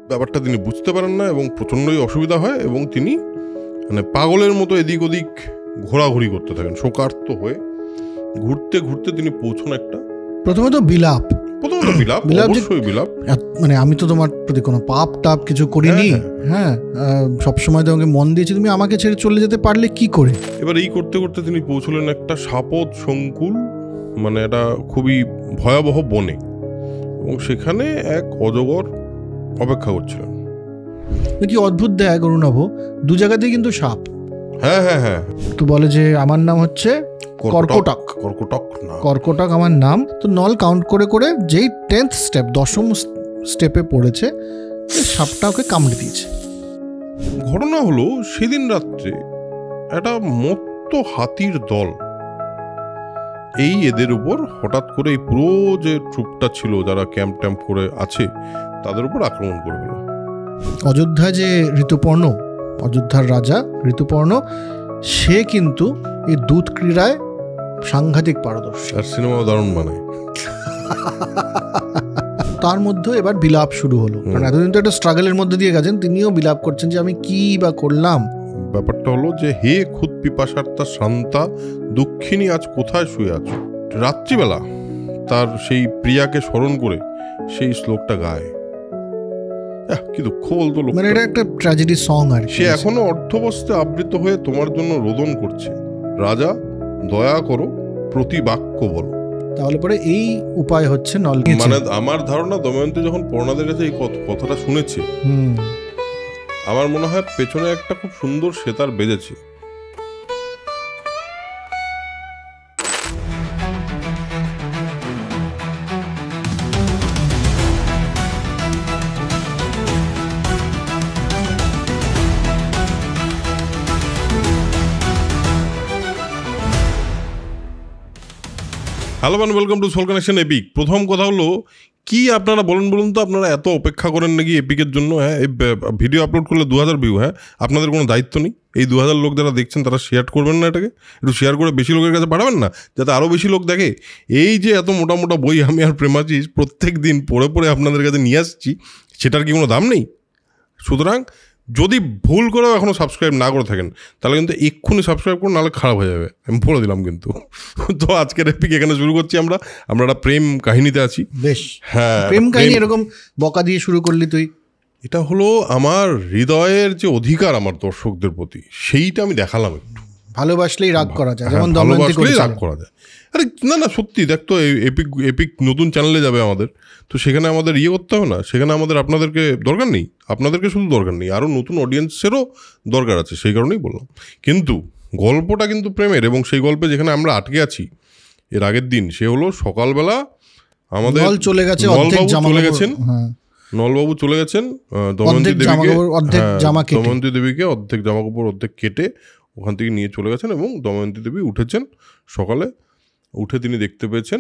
ব্যাপারটা তিনি বুঝতে পারেন না এবং প্রচণ্ডই অসুবিধা হয় এবং তিনি মানে পাগলের মতো এদিক ওদিক ঘোরাঘুরি করতে থাকেন, শোকার্ত হয়ে ঘুরতে ঘুরতে তিনি পৌঁছন একটা প্রথমত বিলাপ অবশ্যই বিলাপ। মানে আমি তো তোমার প্রতি কোনো পাপ টাপ কিছু করিনি, হ্যাঁ সবসময় তোমাকে মন দিয়েছি, তুমি আমাকে ছেড়ে চলে যেতে পারলে কি করে। এবার এই করতে করতে তিনি পৌঁছলেন একটা সাপদ সংকুল, মানে এটা খুবই ভয়াবহ বনে, এবং সেখানে এক অজগর অপেক্ষা করছিলেন। কি অদ্ভুত দেয় অরুণাভ, দু জায়গাতেই কিন্তু সাপ। হ্যাঁ হ্যাঁ হ্যাঁ, তো বলে যে আমার নাম হচ্ছে কর্কটক, কর্কটক আমার নাম। তো নল কাউন্ট করে করে যেই 10th স্টেপ 10ম স্টেপে পড়েছে, সাপটা ওকে কামড়ে দিয়েছে। ঘটনা হলো সেদিন রাত্রে একটা মত্ত হাতির দল এই এদের উপর হঠাৎ করে এই পুরো যে ট্রুপটা ছিল যারা ক্যাম্প ট্যাম্প করে আছে তাদের উপর আক্রমণ করে গেল। অযোধ্যা যে ঋতুপর্ণ, অযোধ্যার রাজা ঋতুপর্ণ, সে কিন্তু এই দুধ ক্রীড়ায় সাংঘাতিক পারদর্শী, আর সিনেমাও দারুণ বানায়। তার মধ্যে এবার বিলাপ শুরু হলো, কারণ এতদিন তো একটা স্ট্রাগলের মধ্যে দিয়ে গেছেন, তিনিও বিলাপ করছেন যে আমি কি বা করলাম। ব্যাপারটা হলো যে হে খুদ পিপাসার্তা শান্তা দুঃখিনী আজ কোথায় শুয়ে আছো। রাত্রিবেলা তার সেই প্রিয়াকে স্মরণ করে সেই শ্লোকটা গায়। কি দুঃখ বলতো, মানে এটা একটা ট্র্যাজেডি সং। আর সে এখনো অর্ধবস্ত্রে আবৃত হয়ে তোমার জন্য রোদন করছে, রাজা দয়া করো প্রতি বাক্য বলো। তাহলে পরে এই উপায় হচ্ছে নল। মানে আমার ধারণা দময়ন্তী যখন পর্ণাদের কাছে এই কথাটা শুনেছে, আমার মনে হয় পেছনে একটা খুব সুন্দর সেতার বেজেছে। Hello man, welcome to soul connection epic. প্রথম কথা হলো কি আপনারা বলুন তো, আপনারা এত অপেক্ষা করেন নাকি এপিকের জন্য? হ্যাঁ, এই ভিডিও আপলোড করলে 2000 ভিউ, হ্যাঁ আপনাদের কোনো দায়িত্ব নেই? এই 2000 লোক যারা দেখছেন তারা শেয়ার করবেন না? এটাকে একটু শেয়ার করে বেশি লোকের কাছে পাঠাবেন না, যাতে আরও বেশি লোক দেখে। এই যে এত মোটা মোটা বই আমি আর প্রেমাচিস প্রত্যেক দিন পড়ে পড়ে আপনাদের কাছে নিয়ে আসছি, সেটার কি কোনো দাম নেই? সুতরাং যদি ভুল করেও এখনও সাবস্ক্রাইব না করে থাকেন তাহলে কিন্তু এক্ষুনি সাবস্ক্রাইব করুন, নাহলে খারাপ হয়ে যাবে, আমি বলে দিলাম কিন্তু। তো আজকের এপিক এখানে শুরু করছি। আমরা একটা প্রেম কাহিনীতে আছি। বেশ, হ্যাঁ, প্রেম কাহিনী এরকম বকা দিয়ে শুরু করলি তুই। এটা হলো আমার হৃদয়ের যে অধিকার আমার দর্শকদের প্রতি, সেইটা আমি দেখালাম একটু। ভালোবাসলেই রাগ করা যায়, যেমন ভালোবাসলেই রাগ করা যায়। আরে না না, সত্যি দেখ তো, এপিক নতুন চ্যানেলে যাবে আমাদের, তো সেখানে আমাদের করতে হবে না, সেখানে আমাদের আপনাদেরকে দরকার নেই, আপনাদেরকে শুধু দরকার নেই, আরও নতুন অডিয়েন্সেরও দরকার আছে, সেই কারণেই বললাম। কিন্তু গল্পটা কিন্তু প্রেমের, এবং সেই গল্পে যেখানে আমরা আটকে আছি এর আগের দিন, সে হলো সকালবেলা আমাদের নলবাবু চলে গেছেন, নলবাবু চলে গেছেন দময়ন্তী দেবীকে অর্ধেক জামা কাপড় অর্ধেক কেটে ওখান থেকে নিয়ে চলে গেছেন, এবং দময়ন্তী দেবী উঠেছেন। সকালে উঠে তিনি দেখতে পেয়েছেন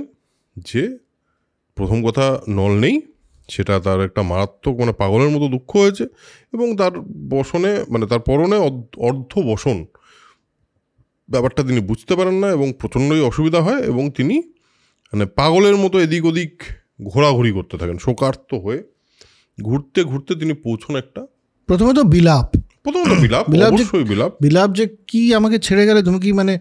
যে প্রথম কথা নল নেই, সেটা তার একটা মারাত্মক মানে পাগলের মতো দুঃখ হয়েছে, এবং তার বসনে মানে তার পরনে অর্ধ বসন, ব্যাপারটা তিনি বুঝতে পারেন না এবং প্রচণ্ডই অসুবিধা হয়, এবং তিনি মানে পাগলের মতো এদিক ওদিক ঘোরাঘুরি করতে থাকেন, শোকার্ত হয়ে ঘুরতে ঘুরতে তিনি পৌঁছন একটা প্রথমত বিলাপ, অবশ্যই বিলাপ যে কি আমাকে ছেড়ে গেলে, তুমি কি মানে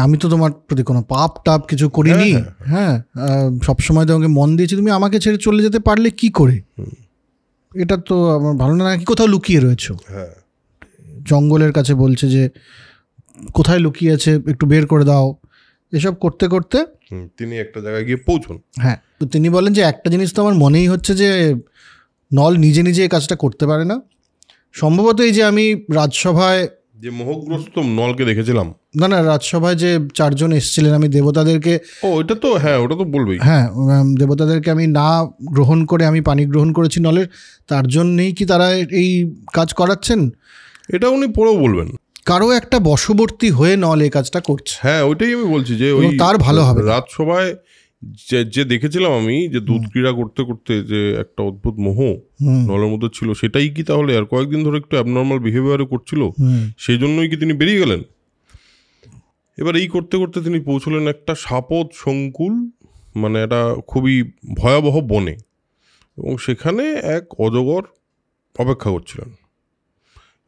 আমি তো তোমার প্রতি কোনো পাপ টাপ কিছু করিনি, হ্যাঁ সবসময় তোমাকে মন দিয়েছি, তুমি আমাকে ছেড়ে চলে যেতে পারলে কি করে। এটা তো আমার ভালো না, নাকি কোথাও লুকিয়ে রয়েছো। জঙ্গলের কাছে বলছে যে কোথায় লুকিয়ে আছে একটু বের করে দাও। এসব করতে করতে তিনি একটা জায়গায় গিয়ে পৌঁছন। হ্যাঁ, তো তিনি বলেন যে একটা জিনিস তো আমার মনেই হচ্ছে যে নল নিজে নিজে এই কাজটা করতে পারে না। সম্ভবত এই যে আমি রাজসভায় যে মোহগ্রস্ত নলকে দেখেছিলাম, না রাজসভায় যে 4 জন এসেছিলেন, আমি দেবতাদেরকে ওটা তো বলবেই, হ্যাঁ দেবতাদেরকে আমি না গ্রহণ করে আমি পানি গ্রহণ করেছি নলের, তার জন্যেই কি তারা এই কাজ করাচ্ছেন? এটা উনি পরেও বলবেন। কারো একটা বশবর্তী হয়ে নল এই কাজটা করছে। হ্যাঁ, ওইটাই আমি বলছি যে ওই তার ভালো হবে। রাজসভায় যে দেখেছিলাম আমি, যে দুধ ক্রীড়া করতে করতে যে একটা অদ্ভুত মোহ নলের মধ্যে ছিল, সেটাই কি তাহলে আর কয়েকদিন ধরে একটু অ্যাবনর্মাল বিহেভিয়ারে করছিল, সেই জন্যই কি তিনি বেরিয়ে গেলেন? এবার এই করতে করতে তিনি পৌঁছলেন একটা সাপদ সংকুল, মানে এটা খুবই ভয়াবহ বনে, এবং সেখানে এক অজগর অপেক্ষা করছিলেন,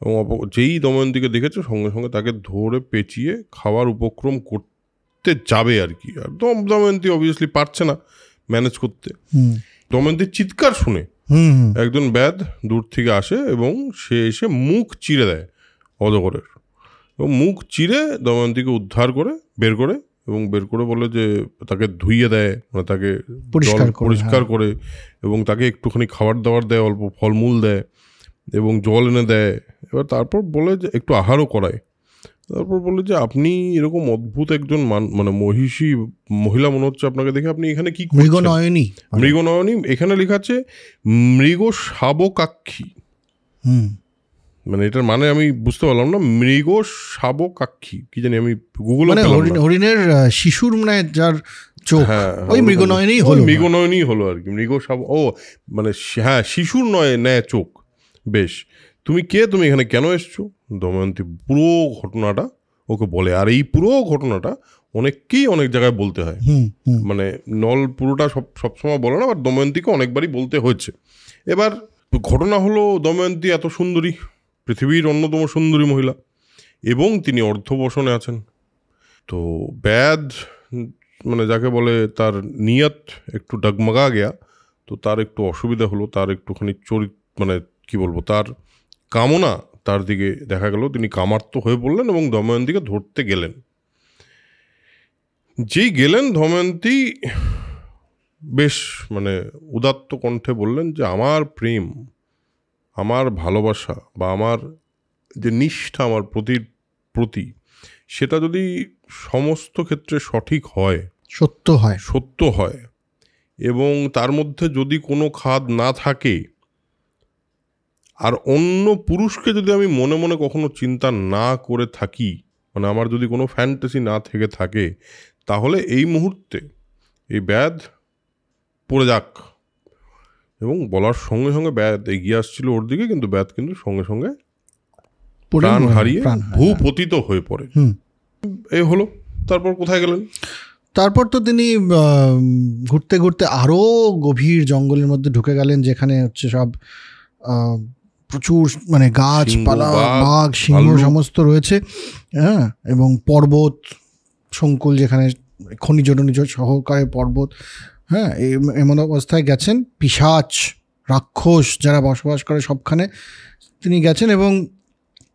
এবং যেই দময়ন্তীকে দেখেছে সঙ্গে সঙ্গে তাকে ধরে পেঁচিয়ে খাওয়ার উপক্রম করতে যাবে আর কি। আর দময়ন্তী অবভিয়াসলি পারছে না ম্যানেজ করতে। দময়ন্তীর চিৎকার শুনে একজন ব্যাধ দূর থেকে আসে এবং সে এসে মুখ চিরে দেয় অজগরের, এবং মুখ চিরে দময়ন্তীকে উদ্ধার করে বের করে বলে যে তাকে ধুইয়ে দেয়, মানে তাকে পরিষ্কার করে, এবং তাকে একটুখানি খাবার দাবার দেয়, অল্প ফলমূল দেয় এবং জল এনে দেয়। এবার তারপর বলে যে একটু আহারও করায়। তারপর বলে যে আপনি এরকম অদ্ভুত একজন মানে মহিলা মনে হচ্ছে আপনাকে দেখে, আপনি এখানে কি মৃগনয়নী এখানে লেখা আছে মৃগ শাবকাক্ষী, মানে এটার মানে আমি বুঝতে পারলাম না। মৃগ শাবকাক্ষী কি জানি, আমি গুগলে হরিণের শিশুর মানে যার চোখ, ওই মৃগনয়নী হলো আর কি। মৃগ শাব, ও মানে হ্যাঁ শিশুর ন্যায় চোখ। বেশ, তুমি কে, তুমি এখানে কেন এসছো? দময়ন্তী পুরো ঘটনাটা ওকে বলে। আর এই পুরো ঘটনাটা অনেককেই অনেক জায়গায় বলতে হয়, মানে নল পুরোটা সবসময় বলে না, বাট দময়ন্তীকে অনেকবারই বলতে হয়েছে। এবার ঘটনা হলো দময়ন্তী এত সুন্দরী, পৃথিবীর অন্যতম সুন্দরী মহিলা, এবং তিনি অর্ধবসনে আছেন। তো ব্যাধ মানে যাকে বলে তার নিয়ত একটু ডগমগা গেয়া, তো তার একটু অসুবিধা হলো, তার একটুখানি মানে কি বলবো, তার কামনা তার দিকে দেখা গেল, তিনি কামার্ত হয়ে পড়লেন এবং দময়ন্তীকে ধরতে গেলেন। যেই গেলেন দময়ন্তী বেশ মানে উদাত্ত কণ্ঠে বললেন যে আমার প্রেম, আমার ভালোবাসা বা আমার যে নিষ্ঠা আমার প্রতি সেটা যদি সমস্ত ক্ষেত্রে সঠিক হয়, সত্য হয় এবং তার মধ্যে যদি কোনো খাদ না থাকে, আর অন্য পুরুষকে যদি আমি মনে মনে কখনো চিন্তা না করে থাকি, মানে আমার যদি কোনো ফ্যান্টাসি না থেকে থাকে, তাহলে এই মুহূর্তে এই ব্যাধ পড়ে যাক। এবং বলার সঙ্গে সঙ্গে ব্যাধ এগিয়ে আসছিল ওর দিকে, কিন্তু ব্যাধ কিন্তু সঙ্গে সঙ্গে প্রাণ হারিয়ে ভূপতিত হয়ে পড়ে। এই হলো। তারপর কোথায় গেলেন? তারপর তো তিনি ঘুরতে ঘুরতে আরও গভীর জঙ্গলের মধ্যে ঢুকে গেলেন, যেখানে হচ্ছে সব প্রচুর মানে গাছপালা, বাঘ, সিংহ সমস্ত রয়েছে, হ্যাঁ, এবং পর্বত সংকুল, যেখানে খনিজ সহকারে পর্বত, হ্যাঁ, এমন অবস্থায় গেছেন। পিশাচ, রাক্ষস যারা বসবাস করে সবখানে তিনি গেছেন, এবং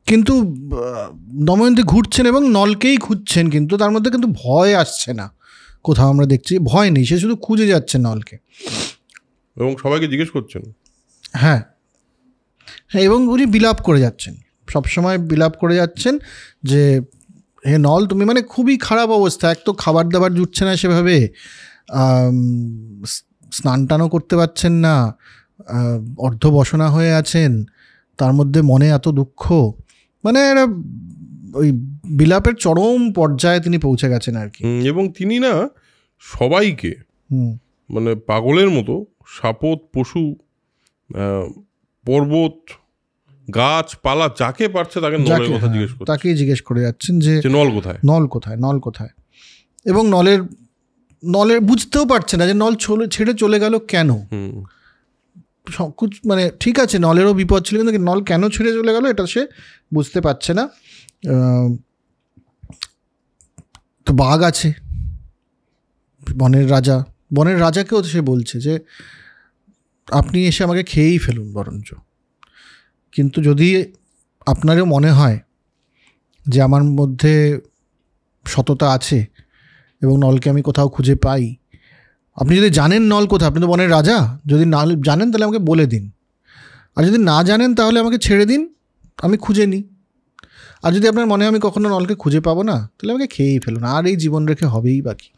কিন্তু দময়ন্তী ঘুরছেন এবং নলকেই খুঁজছেন, কিন্তু তার মধ্যে কিন্তু ভয় আসছে না কোথাও, আমরা দেখছি ভয় নেই, সে শুধু খুঁজে যাচ্ছে নলকে এবং সবাইকে জিজ্ঞেস করছেন। হ্যাঁ, এবং উনি বিলাপ করে যাচ্ছেন, সবসময় বিলাপ করে যাচ্ছেন যে হে নল, তুমি মানে খুবই খারাপ অবস্থা, এক তো খাবার দাবার জুটছে না সেভাবে, স্নান টানও করতে পারছেন না, অর্ধবসনা হয়ে আছেন, তার মধ্যে মনে এত দুঃখ, মানে ওই বিলাপের চরম পর্যায়ে তিনি পৌঁছে গেছেন আর কি। এবং তিনি না সবাইকে মানে পাগলের মতো সাপত, পশু, পর্বত, গাছপালা যাকে পারছে তাকে নলের কথা জিজ্ঞেস করছে, তাকেই জিজ্ঞেস করে যাচ্ছেন যে নল কোথায়, এবং নলের বুঝতেও পারছে না যে নল ছেড়ে চলে গেল কেন। মানে ঠিক আছে, নলেরও বিপদ ছিল, কিন্তু নল কেন ছেড়ে চলে গেল এটা সে বুঝতে পারছে না। তো বাঘ আছে, বনের রাজাকেও সে বলছে যে আপনি এসে আমাকে খেয়েই ফেলুন বরঞ্চ, কিন্তু যদি আপনারও মনে হয় যে আমার মধ্যে সততা আছে এবং নলকে আমি কোথাও খুঁজে পাই, আপনি যদি জানেন নল কোথায়, আপনি তো বনের রাজা, যদি না জানেন তাহলে আমাকে বলে দিন, আর যদি না জানেন তাহলে আমাকে ছেড়ে দিন, আমি খুঁজে নিই, আর যদি আপনার মনে হয় আমি কখনো নলকে খুঁজে পাবো না, তাহলে আমাকে খেয়েই ফেলুন, আর এই জীবন রেখে হবেই বাকি।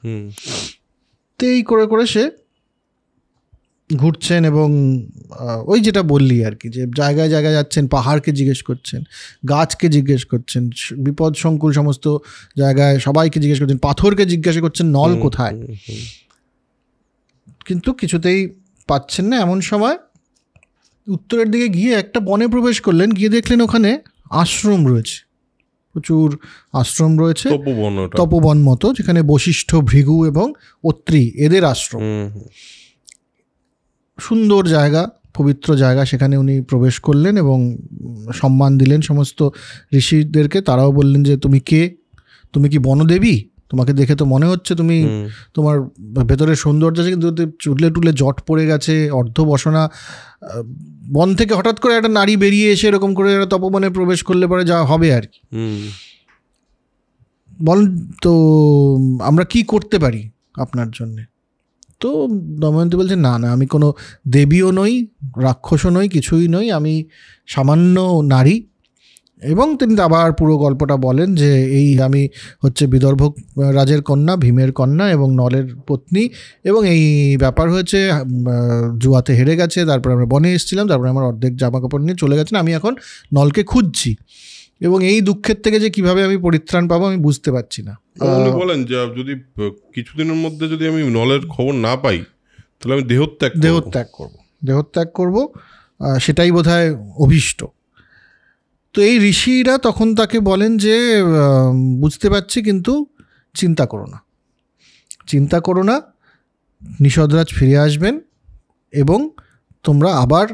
তো এই করে করে সে ঘুরছেন, এবং ওই যেটা বললি আর কি, যে জায়গায় জায়গায় যাচ্ছেন, পাহাড়কে জিজ্ঞেস করছেন, গাছকে জিজ্ঞেস করছেন, বিপদ সংকুল সমস্ত জায়গায় সবাইকে জিজ্ঞেস করছেন, পাথরকে জিজ্ঞাসা করছেন নল কোথায়, কিন্তু কিছুতেই পাচ্ছেন না। এমন সময় উত্তরের দিকে গিয়ে একটা বনে প্রবেশ করলেন, গিয়ে দেখলেন ওখানে আশ্রম রয়েছে, প্রচুর আশ্রম রয়েছে, তপবন মতো, যেখানে বশিষ্ঠ, ভৃগু এবং অত্রি এদের আশ্রম। সুন্দর জায়গা, পবিত্র জায়গা, সেখানে উনি প্রবেশ করলেন এবং সম্মান দিলেন সমস্ত ঋষিদেরকে। তারাও বললেন যে তুমি কে, তুমি কি বনদেবী? তোমাকে দেখে তো মনে হচ্ছে তুমি, তোমার ভেতরে সৌন্দর্য আছে, কিন্তু চুলে টুলে জট পড়ে গেছে, অর্ধবসনা। বন থেকে হঠাৎ করে একটা নারী বেরিয়ে এসে এরকম করে একটা তপবনে প্রবেশ করলে পরে যা হবে আর কি। বলেন তো আমরা কি করতে পারি আপনার জন্যে? তো দময়ন্তী বলছে না না, আমি কোনো দেবীও নই, রাক্ষসও নই, কিছুই নই, আমি সামান্য নারী। এবং তিনি আবার পুরো গল্পটা বলেন যে আমি হচ্ছে বিদর্ভ রাজের কন্যা, ভীমের কন্যা এবং নলের পত্নী, এবং এই ব্যাপার হয়েছে জুয়াতে হেরে গেছে, তারপরে আমরা বনে এসেছিলাম, তারপরে আমার অর্ধেক জামা কাপড় নিয়ে চলে গেছেন, আমি এখন নলকে খুঁজছি, এবং এই দুঃখের থেকে যে কিভাবে আমি পরিত্রাণ পাবো আমি বুঝতে পারছি না। উনি বলেন যে যদি কিছুদিনের মধ্যে যদি আমি নলের খবর না পাই তাহলে আমি দেহত্যাগ করব, সেটাই বোধহয় অভীষ্ট। তো এই ঋষিরা তখন তাকে বলেন যে বুঝতে পারছি, কিন্তু চিন্তা করো না, নিষদরাজ ফিরে আসবেন এবং তোমরা আবার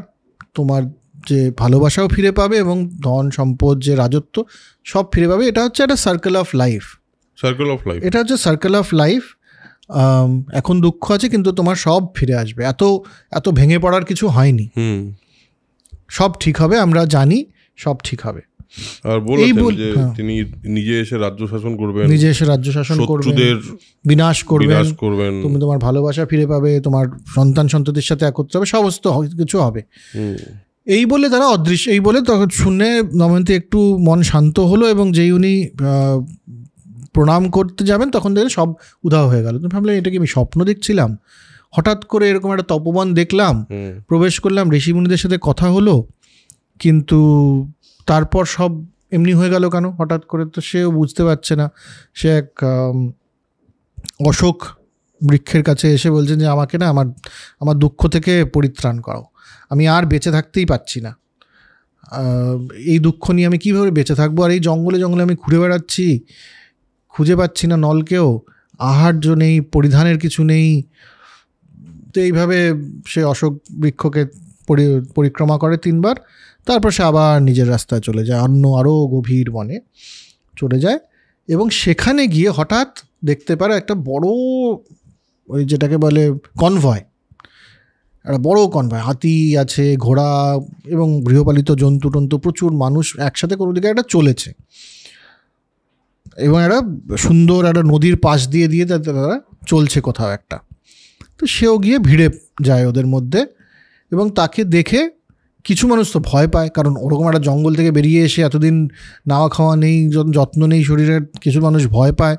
তোমার যে ভালোবাসাও ফিরে পাবে এবং ধন সম্পদ, যে রাজত্ব, সব ফিরে পাবে। এটা হচ্ছে একটা সার্কেল অফ লাইফ। এটা হচ্ছে সার্কেল অফ লাইফ। এখন দুঃখ আছে, কিন্তু তোমার সব ফিরে আসবে। এত ভেঙে পড়ার কিছু হয়নি, সব ঠিক হবে, আমরা জানি সব ঠিক হবে। আর বলেছেন যে তিনি নিজে এসে রাজ্য শাসন করবেন, শত্রুদের বিনাশ করবেন, তুমি তোমার ভালোবাসা ফিরে পাবে, তোমার সন্তান সন্ততির সাথে একত্র হবে, সমস্ত কিছু হবে। এই বলে তারা অদৃশ্য, এই বলে তখন শুনে দময়ন্তী একটু মন শান্ত হলো, এবং যেই উনি প্রণাম করতে যাবেন তখন দেখলেন সব উধাও হয়ে গেল। তুমি ভাবলেন এটা কি আমি স্বপ্ন দেখছিলাম? হঠাৎ করে এরকম একটা তপবন দেখলাম, প্রবেশ করলাম, ঋষিমুনিদের সাথে কথা হলো, কিন্তু তারপর সব এমনি হয়ে গেল কেন হঠাৎ করে? তো সেও বুঝতে পারছে না। সে এক অশোক বৃক্ষের কাছে এসে বলছেন যে আমাকে না আমার দুঃখ থেকে পরিত্রাণ করো, আমি আর বেঁচে থাকতেই পারছি না, এই দুঃখ নিয়ে আমি কীভাবে বেঁচে থাকবো? আর এই জঙ্গলে জঙ্গলে আমি ঘুরে বেড়াচ্ছি, খুঁজে পাচ্ছি না নলকেও, আহার্য নেই, পরিধানের কিছু নেই। তো এইভাবে সে অশোক বৃক্ষকে পরিক্রমা করে 3 বার, তারপর সে আবার নিজের রাস্তায় চলে যায়, আরও গভীর বনে চলে যায়, এবং সেখানে গিয়ে হঠাৎ দেখতে পারে একটা বড়, ওই যেটাকে বলে কনভয়, একটা বড় কনভয়, হাতি আছে, ঘোড়া এবং গৃহপালিত জন্তু টন্তু, প্রচুর মানুষ একসাথে কোনো দিকে একটা চলেছে, এবং একটা সুন্দর একটা নদীর পাশ দিয়ে তারা চলছে কোথাও একটা। তো সেও গিয়ে ভিড়ে যায় ওদের মধ্যে, এবং তাকে দেখে কিছু মানুষ তো ভয় পায়, কারণ ওরকম একটা জঙ্গল থেকে বেরিয়ে এসে এতদিন নাওয়া খাওয়া নেই, যত্ন নেই শরীরের, কিছু মানুষ ভয় পায়,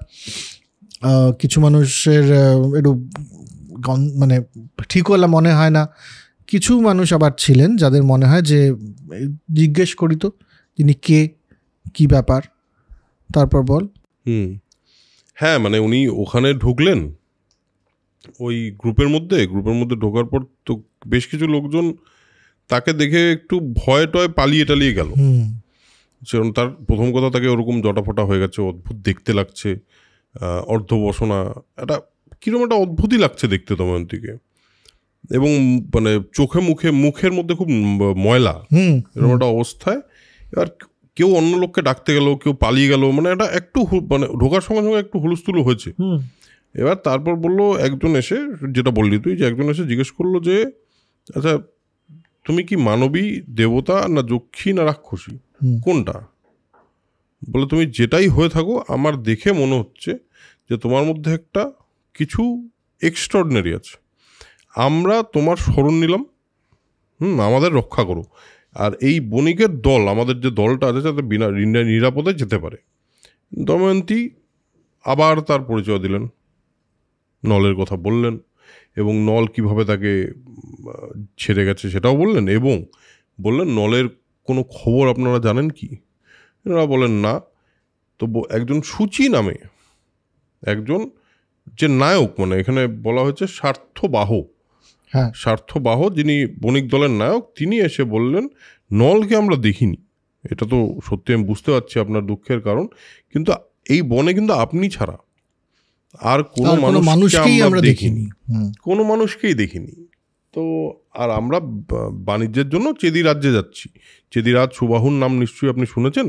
কিছু মানুষের একটু মানে ঠিক হলে মনে হয় না, কিছু মানুষ আবার ছিলেন যাদের মনে হয় যে জিজ্ঞেস করি তো তিনি কে, কি ব্যাপার, তারপর বল। হ্যাঁ, মানে উনি ওখানে ঢুকলেন ওই গ্রুপের মধ্যে ঢোকার পর তো বেশ কিছু লোকজন তাকে দেখে একটু ভয় টয় পালিয়ে টালিয়ে গেল। সেরকম তার প্রথম কথা, তাকে ওরকম জটাফটা হয়ে গেছে, অদ্ভুত দেখতে লাগছে, অর্ধবসনা, একটা কীরকম একটা অদ্ভুতই লাগছে দেখতে দময়ন্তীকে, এবং মানে মুখের মধ্যে খুব ময়লা, এরকম একটা অবস্থায়। এবার কেউ অন্য লোককে ডাকতে গেল, কেউ পালিয়ে গেল, মানে এটা একটু মানে ঢোকার সঙ্গে সঙ্গে একটু হুলস্থুলু হয়েছে। এবার তারপর বললো একজন এসে, যেটা বললি তুই, যে একজন এসে জিজ্ঞেস করলো যে আচ্ছা তুমি কি মানবী, দেবতা, না যক্ষী, না রাক্ষসী, কোনটা? বলে তুমি যেটাই হয়ে থাকো, আমার দেখে মনে হচ্ছে যে তোমার মধ্যে একটা কিছু এক্সট্রাঅর্ডিনারি আছে, আমরা তোমার শরণ নিলাম, আমাদের রক্ষা করো, আর এই বণিকের দল, আমাদের যে দলটা আছে যাতে বিনা নিরাপদে যেতে পারে। দময়ন্তী আবার তার পরিচয় দিলেন, নলের কথা বললেন, এবং নল কিভাবে তাকে ছেড়ে গেছে সেটাও বললেন, এবং বললেন নলের কোনো খবর আপনারা জানেন কি? এনারা বলেন না। তো একজন সূচি নামে একজন যে নায়ক, মানে এখানে বলা হয়েছে স্বার্থবাহ, যিনি বণিক দলের নায়ক, তিনি এসে বললেন নলকে আমরা দেখিনি, এটা তো সত্যি আমি বুঝতে পারছি আপনার দুঃখের কারণ, কিন্তু এই বনে কিন্তু আপনি ছাড়া আর কোনো মানুষকেই আমরা দেখিনি, কোনো মানুষকেই দেখিনি। তো আর আমরা বাণিজ্যের জন্য চেদি রাজ্যে যাচ্ছি। চেদিরাজ সুবাহুর নাম নিশ্চয়ই আপনি শুনেছেন।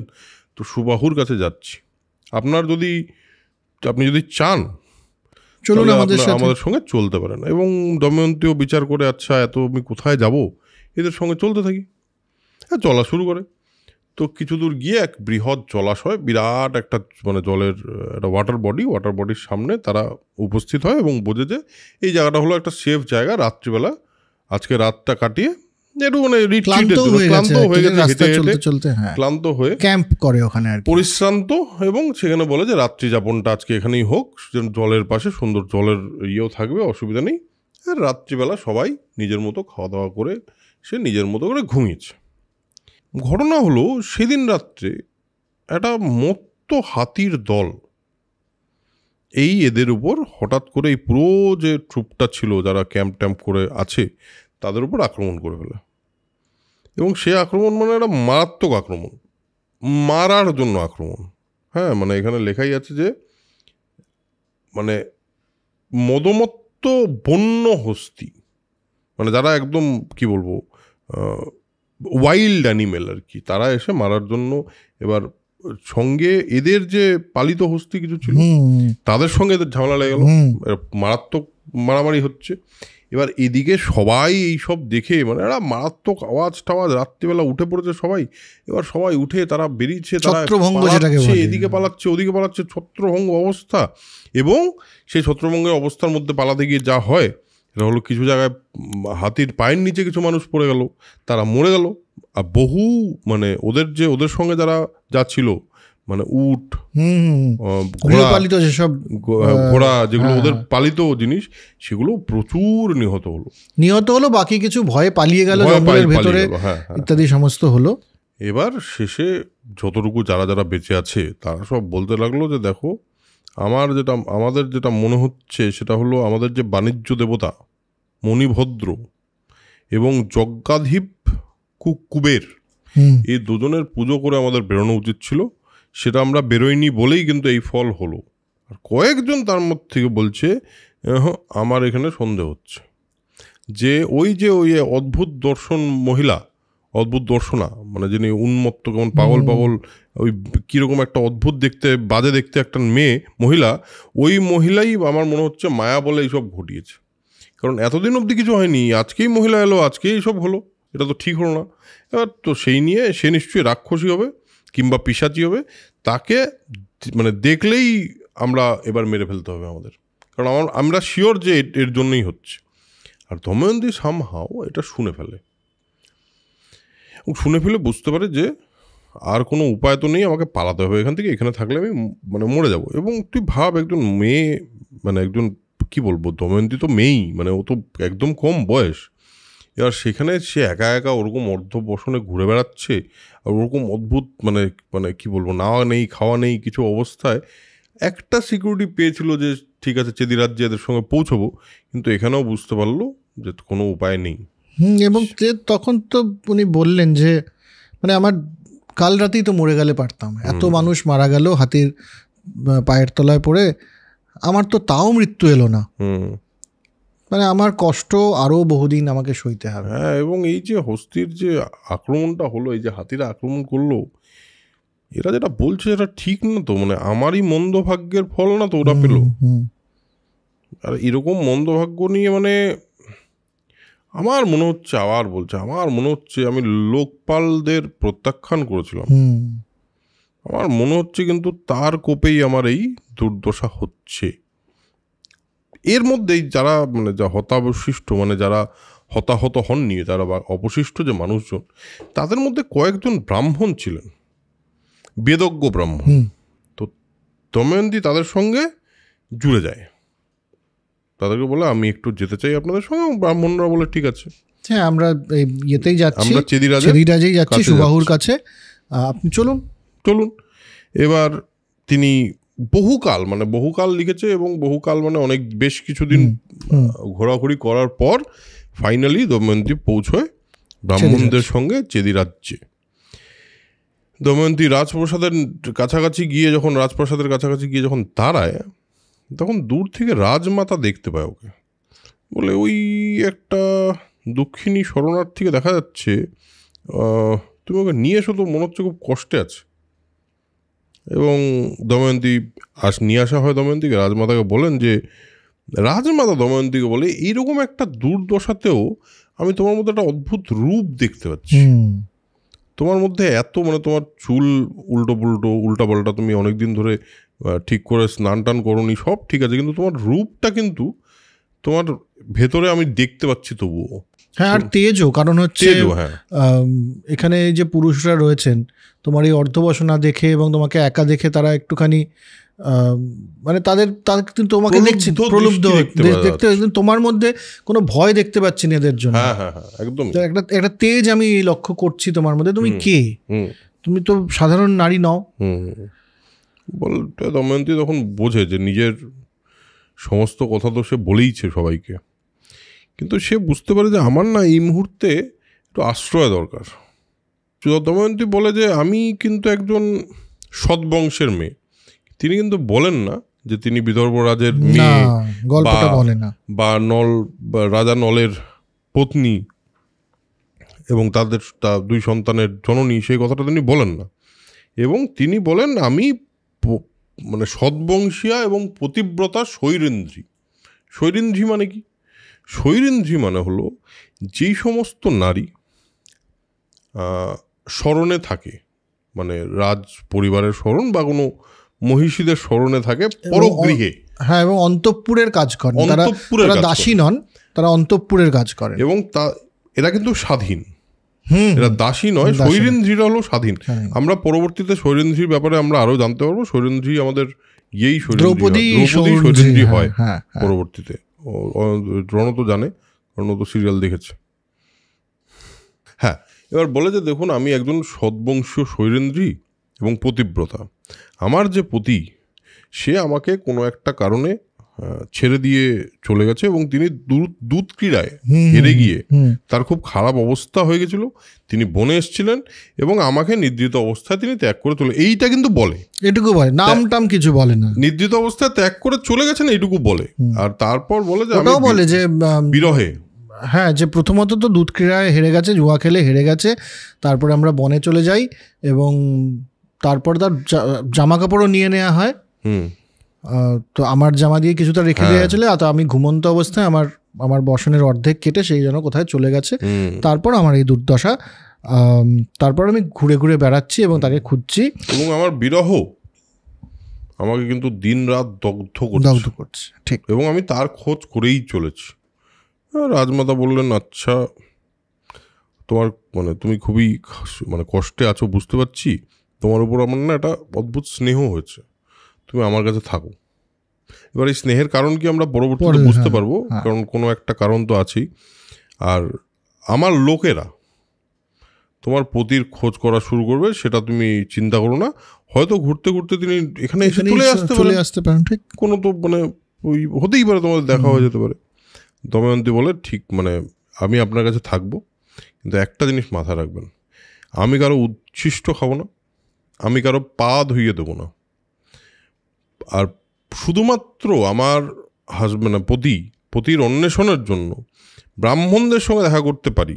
তো সুবাহুর কাছে যাচ্ছি। আপনি যদি চান চলুন আমাদের সঙ্গে চলতে পারেন। এবং দময়ন্তীও বিচার করে, আচ্ছা এত আমি কোথায় যাব, এদের সঙ্গে চলতে থাকি। হ্যাঁ, চলা শুরু করে। তো কিছু দূর গিয়ে এক বৃহৎ জলাশয়, বিরাট একটা মানে জলের একটা ওয়াটার বডির সামনে তারা উপস্থিত হয় এবং বোঝে যে এই জায়গাটা হলো একটা সেফ জায়গা। রাত্রিবেলা আজকে রাতটা কাটিয়ে একটু মানে ক্লান্ত হয়ে গেছে, ক্লান্ত হয়ে ক্যাম্প করে ওখানে আর পরিশ্রান্ত, এবং সেখানে বলে যে রাত্রি যাপনটা আজকে এখানেই হোক, জলের পাশে সুন্দর জলের ইয়েও থাকবে, অসুবিধা নেই। আর রাত্রিবেলা সবাই নিজের মতো খাওয়া দাওয়া করে সে নিজের মতো করে ঘুমিয়েছে। ঘটনা হলো সেদিন রাত্রে একটা মত্ত হাতির দল এদের উপর হঠাৎ করে এই পুরো যে ট্রুপটা ছিল যারা ক্যাম্প করে আছে তাদের উপর আক্রমণ করে ফেলে। এবং সে আক্রমণ মানে একটা মারাত্মক আক্রমণ, মারার জন্য আক্রমণ। হ্যাঁ, মানে এখানে লেখাই আছে যে মানে মদমত্ত বন্য হস্তি, মানে যারা একদম কি বলবো ওয়াইল্ড অ্যানিমেল আর কি, তারা এসে মারার জন্য। এবার সঙ্গে এদের যে পালিত হস্তি কিছু ছিল তাদের সঙ্গে এদের ঝামেলা লেগে গেল, মারাত্মক মারামারি হচ্ছে। এবার এদিকে সবাই এইসব দেখে মানে একটা মারাত্মক আওয়াজ টাওয়াজ, রাত্রিবেলা উঠে পড়েছে সবাই। এবার সবাই উঠে তারা বেরিয়েছে, তারা এদিকে পালাচ্ছে ওদিকে পালাচ্ছে, ছত্রভঙ্গ অবস্থা। এবং সেই ছত্রভঙ্গের অবস্থার মধ্যে পালাতে গিয়ে যা হয় এটা হলো কিছু জায়গায় হাতির পায়ের নিচে কিছু মানুষ পড়ে গেল, তারা মরে গেল। আর বহু মানে ওদের সঙ্গে যা ছিল মানে উট, ঘোড়া যেগুলো ওদের পালিত জিনিস, সেগুলো প্রচুর নিহত হলো। বাকি কিছু ভয়ে পালিয়ে গেল ভেতরে ইত্যাদি সমস্ত হলো। এবার শেষে যতটুকু যারা বেঁচে আছে তারা সব বলতে লাগলো যে দেখো, আমাদের যেটা মনে হচ্ছে সেটা হলো আমাদের যে বাণিজ্য দেবতা মণিভদ্র এবং যজ্ঞাধিপ কুবের, এই দুজনের পুজো করে আমাদের বেরোনো উচিত ছিল। সেটা আমরা বেরোইনি বলেই কিন্তু এই ফল হলো। আর কয়েকজন তার মধ্যে থেকে বলছে আমার এখানে সন্দেহ হচ্ছে যে ওই অদ্ভুত দর্শনা, মানে যিনি উন্মত্ত কেমন পাগল ওই কীরকম একটা অদ্ভুত বাজে দেখতে একটা মহিলা, ওই মহিলাই আমার মনে হচ্ছে মায়া বলে এইসব ঘটিয়েছে। কারণ এতদিন অবধি কিছু হয়নি, আজকেই মহিলা এলো, আজকেই এইসব হলো, এটা তো ঠিক হলো না। এবার তো সেই নিয়ে সে নিশ্চয়ই রাক্ষসী হবে কিংবা পিশাচি হবে, তাকে মানে দেখলেই আমরা এবার মেরে ফেলতে হবে আমাদের, কারণ আমরা শিওর যে এর জন্যই হচ্ছে। আর দময়ন্তী সামহাও এটা শুনে ফেলে বুঝতে পারে যে আর কোনো উপায় তো নেই, আমাকে পালাতে হবে এখান থেকে, এখানে থাকলে আমি মানে মরে যাব। এবং তুই ভাব, একজন মেয়ে, মানে একজন কি বলবো, দময়ন্তী তো মেয়েই, মানে ও তো একদম কম বয়স। এবার সেখানে সে একা একা ওরকম অর্ধবসনে ঘুরে বেড়াচ্ছে, আর ওরকম অদ্ভুত মানে কি বলবো, নাওয়া নেই খাওয়া নেই কিছু অবস্থায় একটা সিকিউরিটি পেয়েছিল যে ঠিক আছে চেদি রাজ্যে এদের সঙ্গে পৌঁছবো, কিন্তু এখানেও বুঝতে পারলো যে কোনো উপায় নেই। এবং তখন তো উনি বললেন যে মানে আমার কাল রাতেই তো মরে গেলে পারতাম, এত মানুষ মারা গেল হাতির পায়ের তলায় পড়ে, আমার তো তাও মৃত্যু এলো না, মানে আমার কষ্ট আরো বহুদিন আমাকে সইতে হবে। হ্যাঁ, এবং এই যে হস্তির যে আক্রমণটা হলো, এই যে হাতিরা আক্রমণ করলো, এরা যেটা বলছে এটা ঠিক না তো, মানে আমারই মন্দ ভাগ্যের ফল না তো ওরা পেল। আর এরকম মন্দ ভাগ্য নিয়ে মানে আমার মনে হচ্ছে আমি লোকপালদের প্রত্যাখ্যান করেছিলাম, আমার মনে হচ্ছে কিন্তু তার কোপেই আমার এই দুর্দশা হচ্ছে। এর মধ্যেই যারা মানে যা হতাবশিষ্ট, মানে যারা হতাহত হননি, যারা বা অবশিষ্ট যে মানুষজন, তাদের মধ্যে কয়েকজন ব্রাহ্মণ ছিলেন, বেদজ্ঞ ব্রাহ্মণ। তো দময়ন্তী তাদের সঙ্গে জুড়ে যায়, তাদেরকে বলে আমি একটু যেতে চাই আপনাদের সঙ্গে। ব্রাহ্মণরা বলে ঠিক আছে, হ্যাঁ আমরা ইয়েতেই যাচ্ছি, আমরা চেদিরাজেই যাচ্ছি, সুবাহুর কাছে, আপনি চলুন। এবার তিনি বহুকাল লিখেছে, এবং বহুকাল মানে অনেক বেশ কিছুদিন ঘোরাঘুরি করার পর ফাইনালি দময়ন্তী পৌঁছয় ব্রাহ্মণদের সঙ্গে চেদি রাজ্যে। দময়ন্তী রাজপ্রাসাদের কাছাকাছি গিয়ে যখন দাঁড়ায়, তখন দূর থেকে রাজমাতা দেখতে পায় ওকে, বলে ওই একটা দুঃখিনী শরণার্থীকে দেখা যাচ্ছে তুমি ওকে নিয়ে এসো, তো মনে হচ্ছে খুব কষ্টে আছে। এবং দময়ন্তী নিয়ে আসা হয় দময়ন্তীকে। রাজমাতাকে বলেন যে, রাজমাতা দময়ন্তীকে বলে, এইরকম একটা দুর্দশাতেও আমি তোমার মধ্যে একটা অদ্ভুত রূপ দেখতে পাচ্ছি। তোমার মধ্যে এত মানে তোমার চুল উল্টাপাল্টা, তুমি অনেকদিন ধরে ঠিক করে স্নান টান করোনি, সব ঠিক আছে, কিন্তু তোমার রূপটা কিন্তু তোমার ভেতরে আমি দেখতে পাচ্ছি তবুও। হ্যাঁ, আর তেজও, কারণ হচ্ছে এখানে যে পুরুষরা রয়েছেন তোমার এই অর্ধবসনা দেখে এবং তোমাকে একা দেখে তারা একটুখানি মানে তাদের তোমাকে দেখছি প্রলুব্ধ দেখতে, তোমার মধ্যে কোনো ভয় দেখতে পাচ্ছি না এদের জন্য। একদম একটা তেজ আমি লক্ষ্য করছি তোমার মধ্যে। তুমি কে? তুমি তো সাধারণ নারী নও। বলতে দময়ন্তী তখন বোঝে যে নিজের সমস্ত কথা তো সে বলেইছে সবাইকে, কিন্তু সে বুঝতে পারে যে আমার না এই মুহূর্তে একটু আশ্রয় দরকার। দময়ন্তী বলে যে, আমি কিন্তু একজন সৎবংশের মেয়ে। তিনি কিন্তু বলেন না যে তিনি বিদর্ভ রাজের মেয়ে বা রাজা নলের পত্নী এবং তাদের 2 সন্তানের জননী, সেই কথাটা তিনি বলেন না। এবং তিনি বলেন, আমি মানে সৎবংশীয়া এবং পতিব্রতা শৈরেন্দ্রী। শৈরেন্দ্রী মানে কি? শৈরেন্দ্রী মানে হলো যেই সমস্ত নারী শরণে থাকে, মানে রাজ পরিবারের শরণ বা কোনো মহিষীদের শরণে থাকে পরগৃহে। হ্যাঁ, এবং অন্তঃপুরের কাজ করেন, তারা দাসী নন, তারা অন্তঃপুরের কাজ করেন। এবং এরা কিন্তু স্বাধীন, এরা দাসী নয়। শৈরেন্দ্রীরা হলো স্বাধীন। আমরা পরবর্তীতে শৈরেন্দ্রীর ব্যাপারে আমরা আরো জানতে পারবো। শৈরেন্দ্রী আমাদের দ্রৌপদী শৈরেন্দ্রী হয় পরবর্তীতে। রণ তো জানে, রণ তো সিরিয়াল দেখেছে। হ্যাঁ, এবার বলে যে, দেখুন আমি একজন সৎবংশীয় শৈরেন্দ্রী এবং পতিব্রতা। আমার যে পতি, সে আমাকে কোনো একটা কারণে ছেড়ে দিয়ে চলে গেছে এবং তিনি দুধ ক্রীড়ায় হেরে গিয়ে তার খুব খারাপ অবস্থা হয়ে গেছিল। তিনি বনে এসেছিলেন এবং আমাকে নিদ্রিত অবস্থায় তিনি ত্যাগ করে চলে, এইটা কিন্তু বলে, এটুকু বলে, নাম টাম কিছু বলে না, নিদ্রিত অবস্থায় ত্যাগ করে চলে গেছেন এইটুকু বলে। আর তারপর বলে যে, ওটাও বলে যে বিরহে, হ্যাঁ, যে প্রথমত তো দুধ ক্রীড়ায় হেরে গেছে, জুয়া খেলে হেরে গেছে, তারপরে আমরা বনে চলে যাই এবং তারপর তার জামা কাপড়ও নিয়ে নেওয়া হয়। তো আমার জামা দিয়ে কিছুটা রেখে দেওয়া ছিল, তো আমি ঘুমন্ত অবস্থায় আমার বসনের অর্ধেক কেটে সেই জন্য কোথায় চলে গেছে। তারপর আমার এই দুর্দশা, তারপর আমি ঘুরে ঘুরে বেড়াচ্ছি এবং তাকে খুঁজছি। এবং আমার বিরহ আমাকে কিন্তু দিন রাত দগ্ধ করছে, ঠিক। এবং আমি তার খোঁজ করেই চলেছি। রাজমাতা বললেন, আচ্ছা তোমার মানে তুমি খুবই মানে কষ্টে আছো বুঝতে পারছি, তোমার উপর আমার না একটা অদ্ভুত স্নেহ হয়েছে, তুমি আমার কাছে থাকো। এবার এই স্নেহের কারণ কি আমরা পরবর্তীতে বুঝতে পারবো, কারণ কোনো একটা কারণ তো আছেই। আর আমার লোকেরা তোমার পতির খোঁজ করা শুরু করবে, সেটা তুমি চিন্তা করো না। হয়তো ঘুরতে ঘুরতে তিনি এখানে এসে চলে আসতে পারেন, ঠিক, কোনো তো মানে ওই হতেই পারে, তোমাদের দেখা হয়ে যেতে পারে। দময়ন্তী বলে, ঠিক, মানে আমি আপনার কাছে থাকবো, কিন্তু একটা জিনিস মাথায় রাখবেন, আমি কারো উচ্ছিষ্ট খাবো না, আমি কারো পা ধুইয়ে দেবো না। আর শুধুমাত্র আমার হাজবেন্ড পতির অন্বেষণের জন্য ব্রাহ্মণদের সঙ্গে দেখা করতে পারি,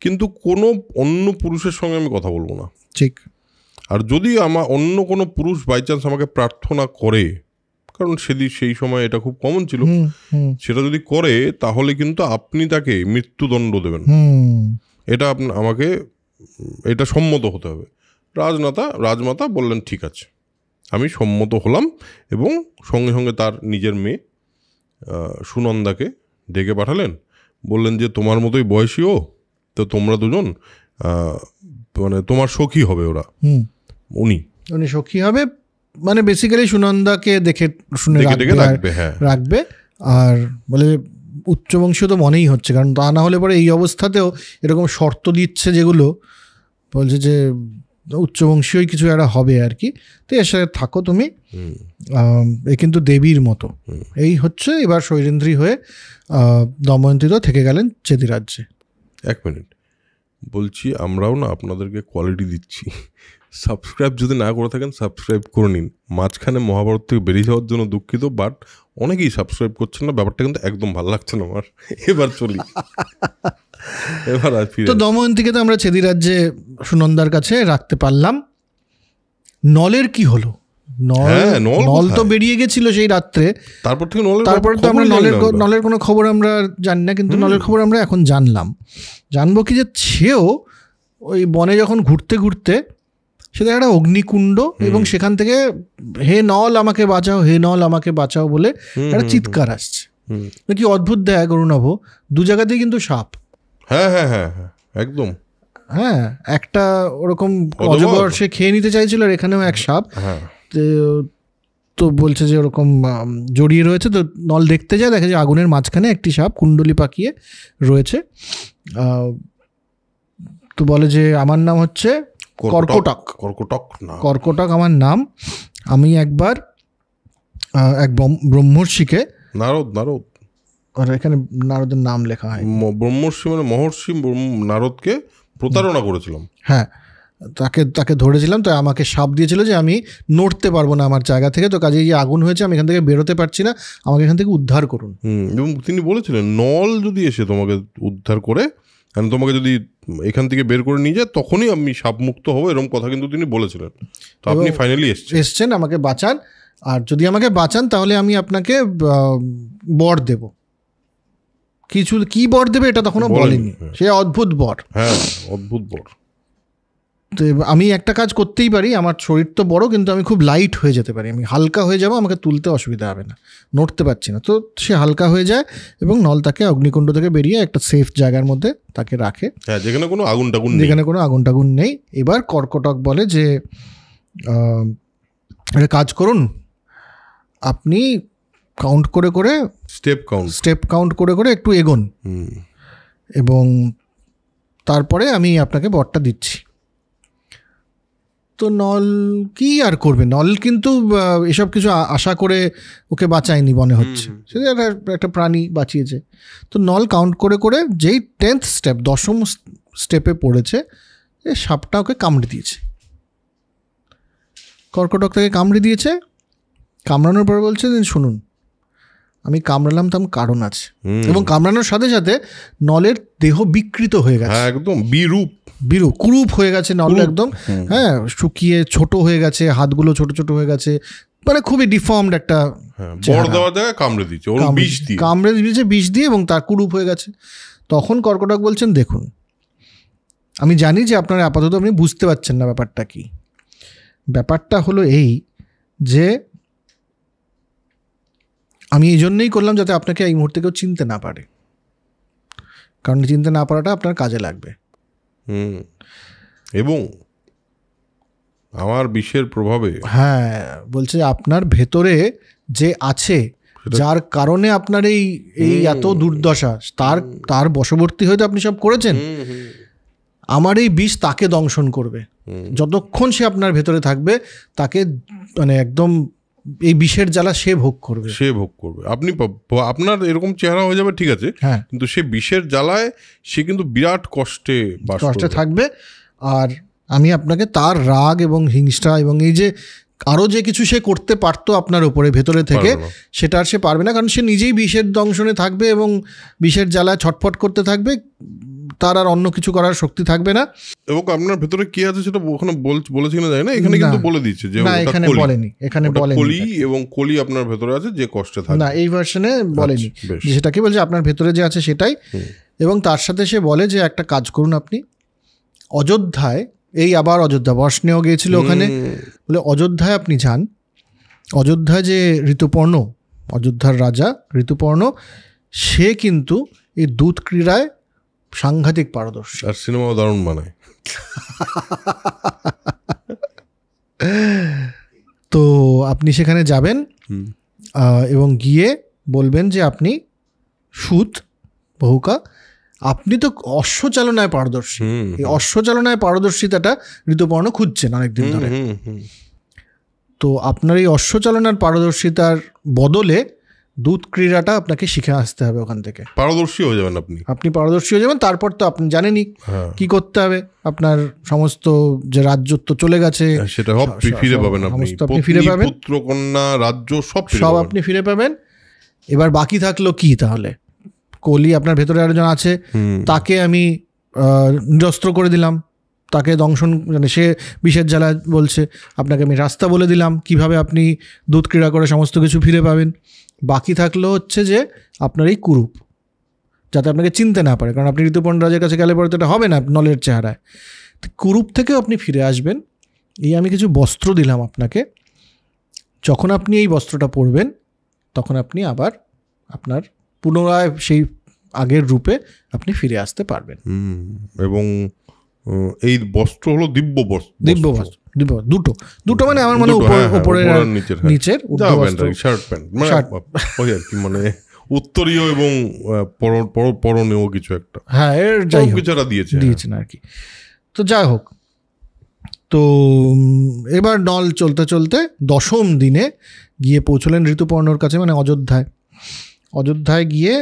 কিন্তু কোনো অন্য পুরুষের সঙ্গে আমি কথা বলবো না, ঠিক। আর যদি আমার অন্য কোনো পুরুষ বাই চান্স আমাকে প্রার্থনা করে, কারণ সেই সময় এটা খুব কমন ছিল, সেটা যদি করে তাহলে কিন্তু আপনি তাকে মৃত্যুদণ্ড দেবেন। এটা আমাকে এটা সম্মত হতে হবে। রাজমাতা বললেন, ঠিক আছে, আমি সম্মত হলাম। এবং সঙ্গে সঙ্গে তার নিজের মেয়ে সুনন্দাকে ডেকে পাঠালেন, বললেন যে, তোমার মতোই বয়সী ও, তো তোমরা দুজন মানে তোমার সখী হবে। উনি সখী হবে, মানে বেসিক্যালি সুনন্দাকে দেখে শুনে রাখবে। আর বলে উচ্চবংশীয় তো মনেই হচ্ছে, কারণ তা না হলে পরে এই অবস্থাতেও এরকম শর্ত দিচ্ছে যেগুলো বলছে যে উচ্চবংশীয় কিছু একটা হবে আর কি, তো এর সাথে থাকো তুমি, এ কিন্তু দেবীর মতো। এই হচ্ছে এবার শৈরেন্দ্রী হয়ে দময়ন্তী তো থেকে গেলেন চেদি রাজ্যে। 1 মিনিট বলছি, আমরাও না আপনাদেরকে কোয়ালিটি দিচ্ছি, সাবস্ক্রাইব যদি না করে থাকেন সাবস্ক্রাইব করে নিন। মাঝখানে মহাভারত থেকে বেরিয়ে যাওয়ার জন্য দুঃখিত, বাট অনেকেই সাবস্ক্রাইব করছেন না, ব্যাপারটা কিন্তু একদম ভালো লাগছে না আমার। এবার চলি, এবার আর ফিরে। তো দময়ন্তীকে তো আমরা ছেদি রাজ্যে সুনন্দার কাছে রাখতে পারলাম। নলের কি হলো? নল তো বেরিয়ে গেছিল সেই রাত্রে, তারপর থেকে তারপরে তো আমরা নলের কোনো খবর আমরা জানি না, কিন্তু নলের খবর আমরা এখন জানবো কি যে সেও ওই বনে যখন ঘুরতে ঘুরতে সেটা একটা অগ্নিকুণ্ড, এবং সেখান থেকে হে নল আমাকে বাঁচাও, হে নল আমাকে বাঁচাও বলে একটা চিৎকার আসছে। কি অদ্ভুত দেয় অরুণাভ, দু জায়গাতেই কিন্তু সাপ। হ্যাঁ হ্যাঁ হ্যাঁ হ্যাঁ একদম। হ্যাঁ, একটা ওরকম অজগর সে খেয়ে নিতে চাইছিল, আর এখানেও এক সাপ। তো বলছে যে ওরকম জড়িয়ে রয়েছে। তো নল দেখতে যায়, দেখে যে আগুনের মাঝখানে একটি সাপ কুণ্ডলি পাকিয়ে রয়েছে। তো বলে যে আমার নাম হচ্ছে কর্কটক আমার নাম। আমি একবার এক ব্রহ্মর্ষিকে, নারদ আর এখানে নারদের নাম লেখা হয়, ব্রহ্মর্ষি মানে মহর্ষি নারদকে প্রতারণা করেছিলাম। হ্যাঁ, তাকে ধরেছিলাম। তো আমাকে সাপ দিয়েছিল যে আমি নড়তে পারবো না আমার জায়গা থেকে, তো কাজে যে আগুন হয়েছে আমি এখান থেকে বেরোতে পারছি না, আমাকে এখান থেকে উদ্ধার করুন। এবং তিনি বলেছিলেন নল যদি এসে তোমাকে উদ্ধার করে, তোমাকে যদি এখান থেকে বের করে নিয়ে যায়, তখনই আমি সাপমুক্ত হবো, এরকম কথা কিন্তু তিনি বলেছিলেন। তো আপনি ফাইনালি এসছেন, আমাকে বাঁচান, আর যদি আমাকে বাঁচান তাহলে আমি আপনাকে বর দেব। কি বর দেবে এটা তখনও বলেনি, সে অদ্ভুত বর। হ্যাঁ, অদ্ভুত বর। তো আমি একটা কাজ করতেই পারি, আমার শরীর তো বড়, কিন্তু আমি খুব লাইট হয়ে যেতে পারি, আমি হালকা হয়ে যাবো, আমাকে তুলতে অসুবিধা হবে না, নড়তে পারছি না। তো সে হালকা হয়ে যায় এবং নল তাকে অগ্নিকুণ্ড থেকে বেরিয়ে একটা সেফ জায়গার মধ্যে তাকে রাখে, যেখানে কোনো আগুন টাগুন নেই। এবার কর্কটক বলে যে একটা কাজ করুন, আপনি কাউন্ট করে স্টেপ কাউন্ট করে একটু এগোন, এবং তারপরে আমি আপনাকে বরটা দিচ্ছি। তো নল কি আর করবে, নল কিন্তু এসব কিছু আশা করে ওকে বাঁচায়নি মনে হচ্ছে, সেটা একটা প্রাণী বাঁচিয়েছে। তো নল কাউন্ট করে যেই 10th স্টেপ, 10ম স্টেপে পড়েছে, এ সাপটা ওকে কামড়ে দিয়েছে। কর্কটক তাকে কামড়ে দিয়েছে। কামড়ানোর পর বলছে শুনুন, আমি কামড়ালাম তার কারণ আছে, এবং কামড়ানোর সাথে সাথে নলের দেহ বিকৃত হয়ে গেছে, একদম কুরূপ হয়ে গেছে নল, একদম হ্যাঁ, শুকিয়ে ছোট হয়ে গেছে, হাতগুলো ছোট ছোট হয়ে গেছে, মানে খুবই ডিফর্মড একটা। কামড়ে দিয়েছে বিষ দিয়ে, এবং তার কুরূপ হয়ে গেছে। তখন কর্কটক বলছেন দেখুন, আমি জানি যে আপনার আপাতত আপনি বুঝতে পারছেন না ব্যাপারটা কি। ব্যাপারটা হলো এই যে আমি এই জন্যই করলাম যাতে আপনাকে এই মুহূর্তে কেউ চিনতে না পারে, কারণ চিনতে না পারাটা আপনার কাজে লাগবে। এবং আমার বিষের প্রভাবে, হ্যাঁ, বলছে আপনার ভেতরে যে আছে, যার কারণে আপনার এই এত দুর্দশা, তার বশবর্তী হয়তো আপনি সব করেছেন, আমার এই বিষ তাকে দংশন করবে। যতক্ষণ সে আপনার ভেতরে থাকবে, তাকে মানে একদম এই বিষের জ্বালা সে ভোগ করবে। আপনি আপনার এরকম চেহারা হয়ে যাবে, ঠিক আছে, কিন্তু সে বিষের জ্বালায় সে কিন্তু বিরাট কষ্টে থাকবে। আর আমি আপনাকে তার রাগ এবং হিংসা এবং এই যে আরও যে কিছু সে করতে পারতো আপনার উপরে ভেতরে থেকে, সেটা আর সে পারবে না, কারণ সে নিজেই বিষের দংশনে থাকবে এবং বিষের জ্বালায় ছটফট করতে থাকবে, তার আর অন্য কিছু করার শক্তি থাকবে না। এবং আপনার ভেতরে কি আছে সেটা ওখানে বলেছি না, যায় না, এখানে কিন্তু বলে দিচ্ছে যে এখানে বলেনি, কলি, এবং কলি আপনার ভেতরে আছে যে কষ্টে থাকে না, এই ভার্সনে বলেনি। সেটা কি বলছে, আপনার ভেতরে যে আছে সেটাই। এবং তার সাথে সে বলে যে একটা কাজ করুন আপনি, অযোধ্যায়, আবার অযোধ্যা, বর্ষণেও গিয়েছিল ওখানে, বলে অযোধ্যায় আপনি যান। অযোধ্যায় যে ঋতুপর্ণ, অযোধ্যার রাজা ঋতুপর্ণ, সে কিন্তু এই দুধ ক্রীড়ায় সাংঘাতিক পারদর্শী, আর সিনেমাও দারুণ বানায়। তো আপনি সেখানে যাবেন এবং গিয়ে বলবেন যে আপনি সুত বহুকা, আপনি তো অশ্বচালনায় পারদর্শী, এই অশ্বচালনায় পারদর্শিতাটা ঋতুপর্ণ খুঁজছেন অনেকদিন ধরে। তো আপনার এই অশ্বচালনার পারদর্শিতার বদলে দুধ ক্রীড়াটা আপনাকে শিখে আসতে হবে ওখান থেকে, পারদর্শী হয়ে যাবেন আপনি পারদর্শী হয়ে যাবেন। তারপর তো আপনি জানেনই কি করতে হবে, আপনার সমস্ত যে রাজ্যত্ব চলে গেছে সেটা সব ফিরে পাবেন আপনি, ফিরে পাবেন, পুত্র কন্যা রাজ্য সব আপনি ফিরে পাবেন। এবার বাকি থাকলো কি তাহলে, কলি আপনার ভেতরে আরেকজন আছে, তাকে আমি নিরস্ত্র করে দিলাম, তাকে দংশন, মানে সে বিষের জ্বালা বলছে, আপনাকে আমি রাস্তা বলে দিলাম কিভাবে আপনি দুধ ক্রীড়া করে সমস্ত কিছু ফিরে পাবেন। বাকি থাকলো হচ্ছে যে আপনার এই কুরূপ, যাতে আপনাকে চিনতে না পারে, কারণ আপনি ঋতুপর্ণ রাজের কাছে গেলে পরে তো এটা হবে না নলের চেহারায়। কুরূপ থেকেও আপনি ফিরে আসবেন। এই আমি কিছু বস্ত্র দিলাম আপনাকে, যখন আপনি এই বস্ত্রটা পরবেন তখন আপনি আবার আপনার পুনরায় সেই আগের রূপে আপনি ফিরে আসতে পারবেন। এবং এই বস্ত্র হলো দিব্য বস্ত্র, দুটো মানে আমার মনে উপরের নিচের শার্ট প্যান্ট মানে উত্তরীয় এবং পরনেও কিছু একটা, হ্যাঁ এর যাই কিছুটা দিয়েছেন আর কি। তো যাই হোক, তো এবার নল চলতে চলতে 10ম দিনে গিয়ে পৌঁছলেন ঋতুপর্ণর কাছে, মানে অযোধ্যায় গিয়ে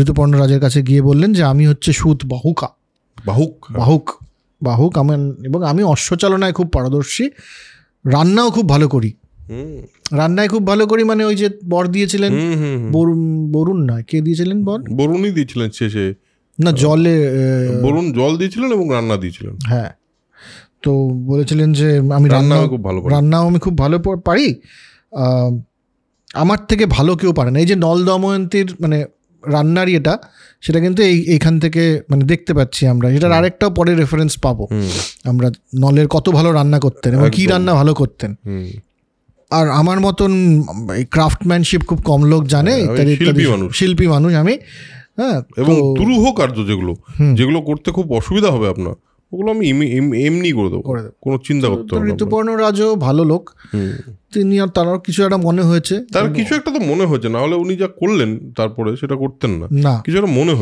ঋতুপর্ণ রাজের কাছে গিয়ে বললেন যে আমি হচ্ছে সুত বাহুক আমার, এবং আমি অশ্বচালনায় খুব পারদর্শী, রান্নাও খুব ভালো করি। মানে ওই যে বর দিয়েছিলেন, বরুণ নয়, কে দিয়েছিলেন বর? বরুণই দিয়েছিলেন শেষে, না জলে, বরুণ জল দিয়েছিলেন এবং রান্না দিয়েছিলেন। হ্যাঁ, তো বলেছিলেন যে আমি রান্নাও আমি খুব ভালো পারি, আমার থেকে ভালো কেউ পারে না। এই যে নল দময়ন্তীর মানে রান্নারই এটা, সেটা কিন্তু এইখান থেকে মানে দেখতে পাচ্ছি আমরা, এটার আরেকটাও পরে রেফারেন্স পাবো আমরা, নলের কত ভালো রান্না করতেন এবং কি রান্না ভালো করতেন। আর আমার মতন ক্রাফটম্যানশিপ খুব কম লোক জানে, শিল্পী মানুষ আমি। হ্যাঁ, এবং দুরূহ কার্য যেগুলো করতে খুব অসুবিধা হবে আপনার, ওগুলো আমি এমনি করে দেবো, কোনো চিন্তা করতে হবে না। ঋতুপর্ণ রাজও ভালো লোক, তিনি আর তার কিছু একটা মনে হয়েছে, তার কিছু একটা তো মনে হয়েছে, না হলে উনি যা করলেন তারপরে সেটা করতেন না, কিছু একটা মনে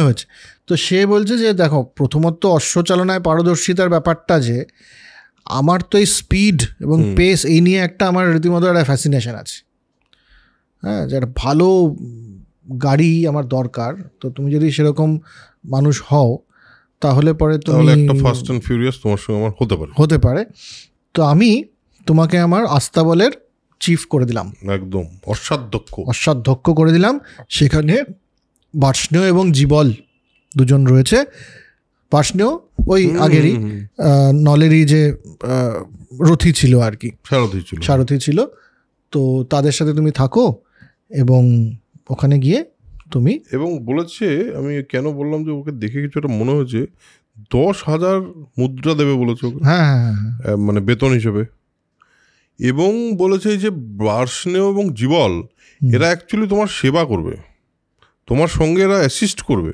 হয়েছে। তো সে বলছে যে দেখো, প্রথমত অশ্বচালনায় পারদর্শিতার ব্যাপারটা, যে আমার তো এই স্পিড এবং পেস এই নিয়ে একটা আমার রীতিমতো একটা ফ্যাসিনেশন আছে। হ্যাঁ, যে একটা ভালো গাড়ি আমার দরকার, তো তুমি যদি সেরকম মানুষ হও তাহলে পরে তুমি একটা ফাস্ট অ্যান্ড ফিউরিয়াস তোমার সঙ্গে আমার হতে পারে। তো আমি তোমাকে আমার আস্তাবলের চিফ করে দিলাম, একদম অশ্বাধ্যক্ষ করে দিলাম। সেখানে বার্ষ্ণেয় এবং জীবল দুজন রয়েছে। বার্ষ্ণেয় ওই আগেরই নলেরই যে রথী ছিল আর কি, সারথী ছিল। তো তাদের সাথে তুমি থাকো এবং ওখানে গিয়ে তুমি, এবং বলেছে, আমি কেন বললাম যে ওকে দেখে কিছু একটা মনে হয়েছে, 10,000 মুদ্রা দেবে বলেছে ওকে, মানে বেতন হিসেবে। এবং বলেছে যে বার্ষ্ণেয় এবং জীবল এরা অ্যাকচুয়ালি তোমার সেবা করবে, তোমার সঙ্গে এরা অ্যাসিস্ট করবে।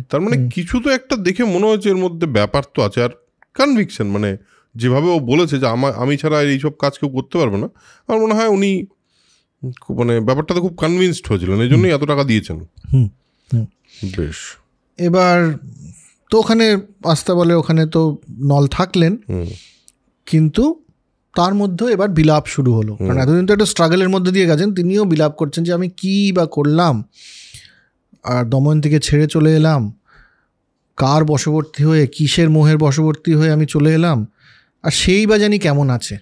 তার মানে কিছু তো একটা দেখে মনে হয়েছে এর মধ্যে ব্যাপার তো আছে। আর কনভিকশন, মানে যেভাবে ও বলেছে যে আমি ছাড়া এইসব কাজ কেউ করতে পারবে না, আমার মনে হয় উনি মানে ব্যাপারটাতে খুব কনভিন্সড হয়েছিলেন, এই জন্যই এত টাকা দিয়েছেন। বেশ, এবার তো ওখানে আস্তাবলে ওখানে তো নল থাকলেন, কিন্তু তার মধ্যে এবার বিলাপ শুরু হলো। কারণ এতদিন তো একটা স্ট্রাগলের মধ্যে দিয়ে গেছেন, তিনিও বিলাপ করছেন যে আমি কী বা করলাম, আর দময়ন্তীকে ছেড়ে চলে এলাম, কার বশবর্তী হয়ে, কিসের মোহের বশবর্তী হয়ে আমি চলে এলাম, আর সেই বা জানি কেমন আছে,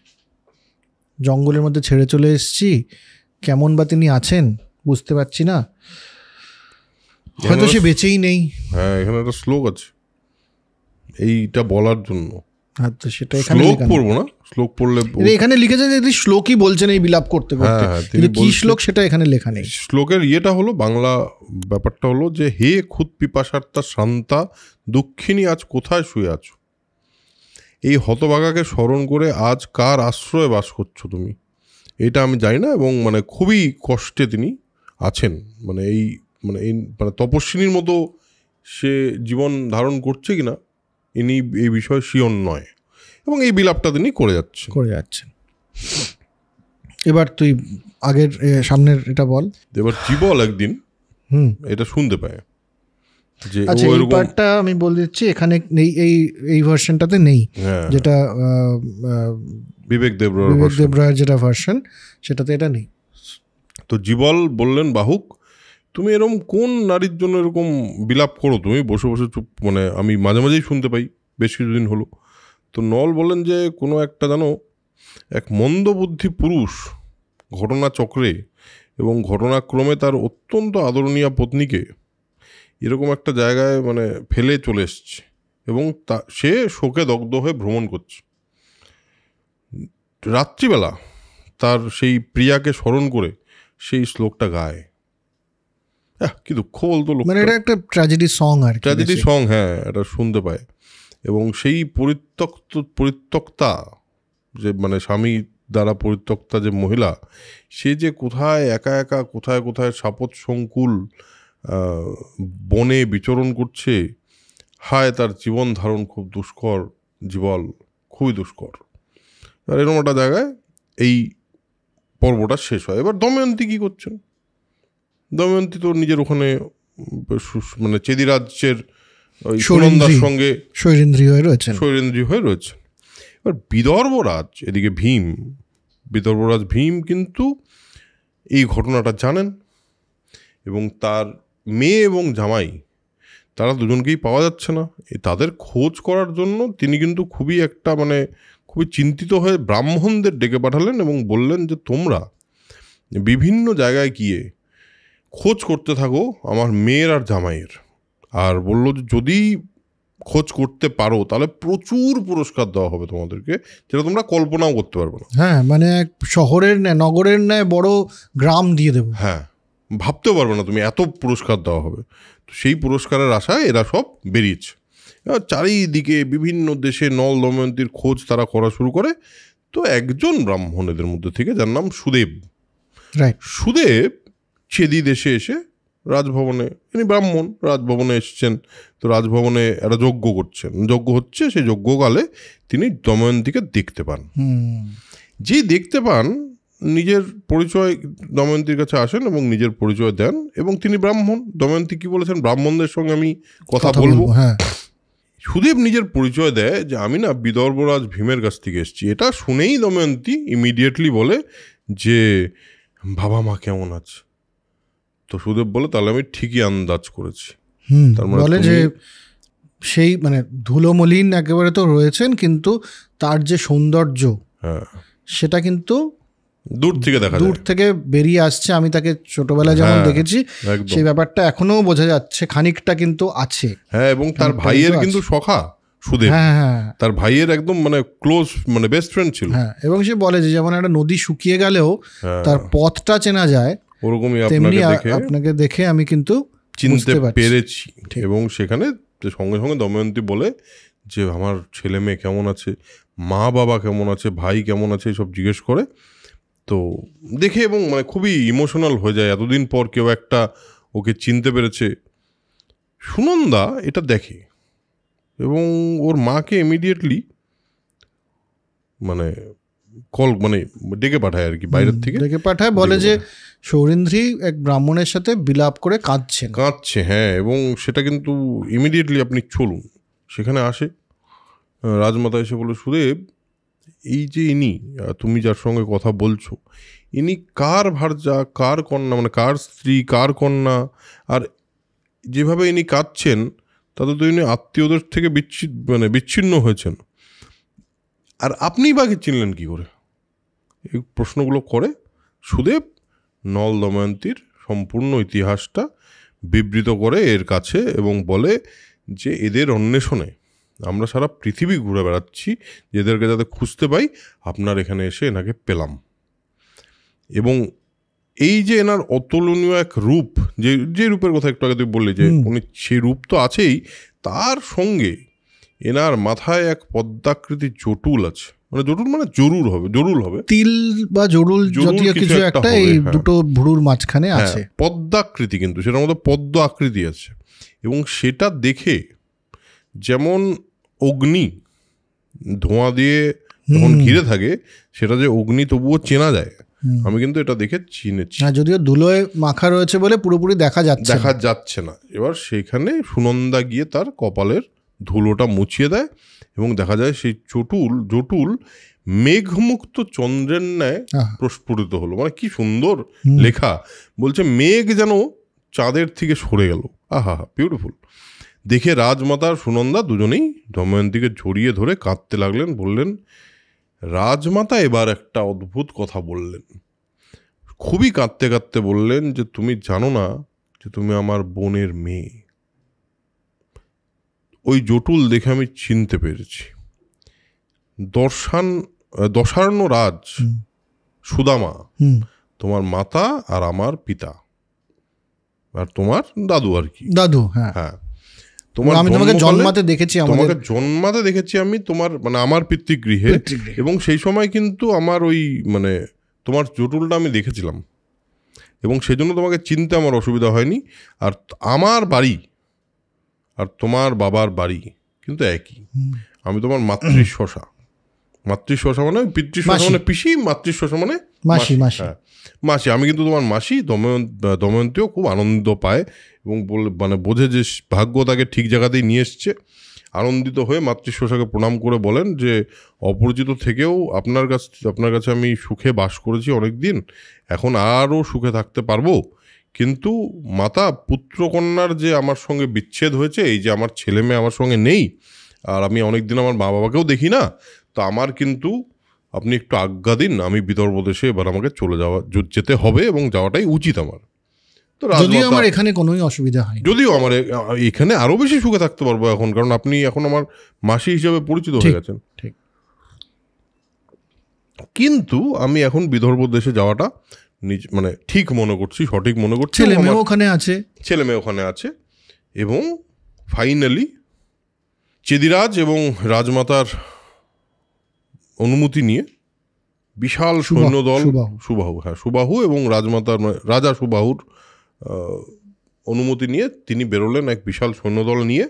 জঙ্গলের মধ্যে ছেড়ে চলে এসেছি, কেমন বা তিনি আছেন বুঝতে পারছি না, হয়তো সে বেঁচেই নেই। হ্যাঁ, এখানে একটা শ্লোক আছে এইটা বলার জন্য, সেটা এখানে পড়বো না, শ্লোক পড়লে এখানে লিখেছে যে শ্লোকই বলছেন এই বিলাপ করতে করতে, কিন্তু কি শ্লোক সেটা এখানে লেখা নেই। শ্লোকের ইয়েটা হলো, বাংলা ব্যাপারটা হলো যে হে খুদ পিপাসার্তা শান্তা দুঃখিনী আজ কোথায় শুয়ে আছো, এই হতভাগাকে স্মরণ করে আজ কার আশ্রয়ে বাস করছো তুমি, এটা আমি জানি না। এবং মানে খুবই কষ্টে তিনি আছেন, মানে এই তপস্বিনীর মতো সে জীবন ধারণ করছে কিনা ইনি এই বিষয়ে শিওর নয়, এবং এই বিলাপটা তিনি করে যাচ্ছেন। এবার তুই আগের সামনের এটা বল। এবার জীবল একদিন এটা শুনতে পায় যে, আচ্ছা এই পার্টটা আমি বলে দিচ্ছি, এখানে নেই, এই ভার্সনটাতে নেই, যেটা বিবেক দেব রায়ের যেটা ভার্সন সেটাতে এটা নেই। তো জীবল বললেন, বাহুক তুমি এরকম কোন নারীর জন্য এরকম বিলাপ করো তুমি বসে বসে চুপ, মানে আমি মাঝে মাঝেই শুনতে পাই, বেশ কিছুদিন হলো। তো নল বললেন যে কোনো একটা জানো এক মন্দবুদ্ধি পুরুষ ঘটনাচক্রে এবং ঘটনাক্রমে তার অত্যন্ত আদরণীয় পত্নীকে এরকম একটা জায়গায় মানে ফেলে চলে এসছে এবং সে শোকে দগ্ধ হয়ে ভ্রমণ করছে। রাত্রিবেলা তার সেই প্রিয়াকে স্মরণ করে সেই শ্লোকটা গায়। কি দুঃখ বলতো, মানে এটা একটা ট্র্যাজেডি সং আর কি, ট্র্যাজেডি সং, হ্যাঁ এটা শুনতে পায়। এবং সেই পরিত্যক্তা যে মানে স্বামী দ্বারা পরিত্যক্তা যে মহিলা, সে যে কোথায় একা একা কোথায় কোথায় সাপত সংকুল বনে বিচরণ করছে, হায় তার জীবন ধারণ খুব দুষ্কর, জীবল খুবই দুষ্কর। আর এরকম একটা জায়গায় এই পর্বটা শেষ হয়। এবার দময়ন্তী কী করছেন? দময়ন্তী তো নিজের ওখানে মানে চেদিরাজ্যের সুনন্দার সঙ্গে শৈরেন্দ্রী হয়ে রয়েছেন। এবার বিদর্ভরাজ এদিকে বিদর্ভরাজ ভীম কিন্তু এই ঘটনাটা জানেন এবং তার মেয়ে এবং জামাই তারা দুজনকেই পাওয়া যাচ্ছে না। তাদের খোঁজ করার জন্য তিনি কিন্তু খুবই চিন্তিত হয়ে ব্রাহ্মণদের ডেকে পাঠালেন এবং বললেন যে তোমরা বিভিন্ন জায়গায় গিয়ে খোঁজ করতে থাকো আমার মেয়ের আর জামাইয়ের। আর বলল যে যদি খোঁজ করতে পারো তাহলে প্রচুর পুরস্কার দেওয়া হবে তোমাদেরকে, যেটা তোমরা কল্পনাও করতে পারবে না। হ্যাঁ, মানে শহরের ন্যায়, নগরের ন্যায় বড় গ্রাম দিয়ে দেবো। হ্যাঁ, ভাবতেও পারবে না তুমি এত পুরস্কার দেওয়া হবে। তো সেই পুরস্কারের আশায় এরা সব বেরিয়েছে। চারিদিকে বিভিন্ন দেশে নল দময়ন্তীর খোঁজ তারা করা শুরু করে। তো একজন ব্রাহ্মণ এদের মধ্যে থেকে, যার নাম সুদেব, সুদেব চেদি দেশে এসে রাজভবনে, ইনি ব্রাহ্মণ, রাজভবনে এসছেন। তো রাজভবনে একটা যজ্ঞ হচ্ছে। সেই যজ্ঞকালে তিনি দময়ন্তীকে দেখতে পান। দেখতে পান নিজের পরিচয় দময়ন্তীর কাছে আসেন এবং নিজের পরিচয় দেন এবং তিনি ব্রাহ্মণ। দময়ন্তী কি বলেছেন, ব্রাহ্মণদের সঙ্গে আমি কথা বলবো। সুদেব নিজের পরিচয় দেয় যে আমি না বিদর্ভরাজ ভীমের কাছ থেকে এসেছি। এটা শুনেই দময়ন্তী ইমিডিয়েটলি বলে যে বাবা মা কেমন আছে? তো সুদেব বলে তাহলে আমি ঠিকই আন্দাজ করেছি। বলে যে সেই মানে ধুলোমলিন একেবারে তো রয়েছেন, কিন্তু তার যে সৌন্দর্য সেটা কিন্তু দূর থেকে বেরিয়ে আসছে। আমি তাকে ছোটবেলায় যেমন দেখেছি সেই ব্যাপারটা এখনো বোঝা যাচ্ছে, খানিকটা কিন্তু আছে। হ্যাঁ, এবং তার ভাইয়ের কিন্তু সখা সুদেব, তার ভাইয়ের একদম মানে ক্লোজ, মানে বেস্ট ফ্রেন্ড ছিল। হ্যাঁ, এবং সে বলে যে যেমন একটা নদী শুকিয়ে গেলেও তার পথটা চেনা যায়, ওরকমই আপনাকে দেখে আমি কিন্তু চিনতে পেরেছি। এবং সেখানে সঙ্গে সঙ্গে দময়ন্তী বলে যে আমার ছেলে মেয়ে কেমন আছে, মা বাবা কেমন আছে, ভাই কেমন আছে, সব জিজ্ঞেস করে। তো দেখে এবং মানে খুবই ইমোশনাল হয়ে যায়, এতদিন পর কেউ একটা ওকে চিনতে পেরেছে। সুনন্দা এটা দেখে এবং ওর মাকে ইমিডিয়েটলি মানে ডেকে পাঠায় আর কি, বাইরের থেকে ডেকে পাঠায়, বলে যে সৌরেন্দ্রী এক ব্রাহ্মণের সাথে বিলাপ করে কাঁদছে। হ্যাঁ, এবং সেটা কিন্তু ইমিডিয়েটলি আপনি চলুন। সেখানে আসে রাজমাতা, এসে বলে সুদেব এই যে ইনি তুমি যার সঙ্গে কথা বলছো, ইনি কার ভার্যা, কার কন্যা, মানে কার স্ত্রী, কার কন্যা? আর যেভাবে ইনি কাঁদছেন তাতে তো ইনি আত্মীয়দের থেকে বিচ্ছিন্ন হয়েছেন। আর আপনি বাকে চিনলেন কি করে? এই প্রশ্নগুলো করে সুদেব নল দময়ন্তীর সম্পূর্ণ ইতিহাসটা বিবৃত করে এর কাছে এবং বলে যে এদের অন্বেষণে আমরা সারা পৃথিবী ঘুরে বেড়াচ্ছি, এদেরকে যাতে খুঁজতে পাই, আপনার এখানে এসে এনাকে পেলাম। এবং এই যে এনার অতুলনীয় এক রূপ, যে রূপের কথা একটু আগে তুই বললি যে উনি সেই রূপ তো আছেই, তার সঙ্গে এনার মাথায় এক পদ্মাকৃতির জটুল আছে, মানে জরুল হবে তিল বা জরুল জাতীয় কিছু একটা এই দুটো ভুরুর মাঝখানে আছে, পদ্মাকৃতি, কিন্তু সেটার মধ্যে পদ্ম আকৃতি আছে। এবং সেটা দেখে যেমন অগ্নি ধোঁয়া দিয়ে যখন ঘিরে থাকে সেটা যে অগ্নি তবুও চেনা যায়, আমি কিন্তু এটা দেখে চিনেছি। যদিও ধুলোয় মাখা রয়েছে বলে পুরোপুরি দেখা যাচ্ছে না। এবার সেখানে সুনন্দা গিয়ে তার কপালের ধুলোটা মুছিয়ে দেয় এবং দেখা যায় সেই জটুল মেঘমুক্ত চন্দ্রের ন্যায় প্রস্ফুটিত হলো। মানে কি সুন্দর লেখা, বলছে মেঘ যেন চাঁদের থেকে সরে গেল। আহা, বিউটিফুল। দেখে রাজমাতার সুনন্দা দুজনেই দময়ন্তীকে জড়িয়ে ধরে কাঁদতে লাগলেন। বললেন, রাজমাতা এবার একটা অদ্ভুত কথা বললেন, খুবই কাঁদতে কাঁদতে বললেন যে তুমি জানো না যে তুমি আমার বোনের মেয়ে। ওই জটুল দেখে আমি চিনতে পেরেছি। দশার্ণ রাজ সুদামা তোমার মাতা আর আমার পিতা আর তোমার দাদু আর কি। দাদু, হ্যাঁ। তোমাকে জন্মাতে দেখেছি আমি তোমার মানে আমার পিতৃগৃহে, এবং সেই সময় কিন্তু আমার ওই মানে তোমার জটুলটা আমি দেখেছিলাম এবং সেই জন্য তোমাকে চিনতে আমার অসুবিধা হয়নি। আর আমার বাড়ি আর তোমার বাবার বাড়ি কিন্তু একই। আমি তোমার মাতৃশ্বশা মানে পিতৃশ্বশা মানে পিসি, মাতৃশ্বশা মানে মাসি। মাসি, আমি কিন্তু তোমার মাসি। দময়ন্তীও খুব আনন্দ পায় এবং মানে বোঝে যে ভাগ্য তাকে ঠিক জায়গাতেই নিয়ে এসছে। আনন্দিত হয়ে মাতৃশ্বশাকে প্রণাম করে বলেন যে অপরিচিত থেকেও আপনার কাছে আমি সুখে বাস করেছি অনেক দিন, এখন আরও সুখে থাকতে পারবো। কিন্তু মাতা, পুত্রকন্যার যে আমার সঙ্গে বিচ্ছেদ হয়েছে, এই যে আমার ছেলে মেয়ে আমার সঙ্গে নেই, আর আমি অনেক দিন আমার মা বাবাকেও দেখি না, তো আমার কিন্তু আপনি একটু আজ্ঞা দিন, আমি বিদর্ভ দেশে এবার আমাকে যেতে হবে এবং যাওয়াটাই উচিত আমার। তো যদিও আমার এখানে কোনোই অসুবিধা হয়, যদিও আমার এখানে আরো বেশি সুখে থাকতে পারবো এখন, কারণ আপনি এখন আমার মাসি হিসেবে পরিচিত হয়ে গেছেন। ঠিক, কিন্তু আমি এখন বিদর্ভ দেশে যাওয়াটা মানে ঠিক মনে করছি, সঠিক মনে করছি। ছেলে মেয়ে ওখানে আছে এবং ফাইনালি চেদিরাজ এবং রাজমাতার অনুমতি নিয়ে বিশাল সৈন্যদল, সুবাহু এবং রাজা সুবাহুর অনুমতি নিয়ে তিনি বেরোলেন এক বিশাল সৈন্যদল নিয়ে।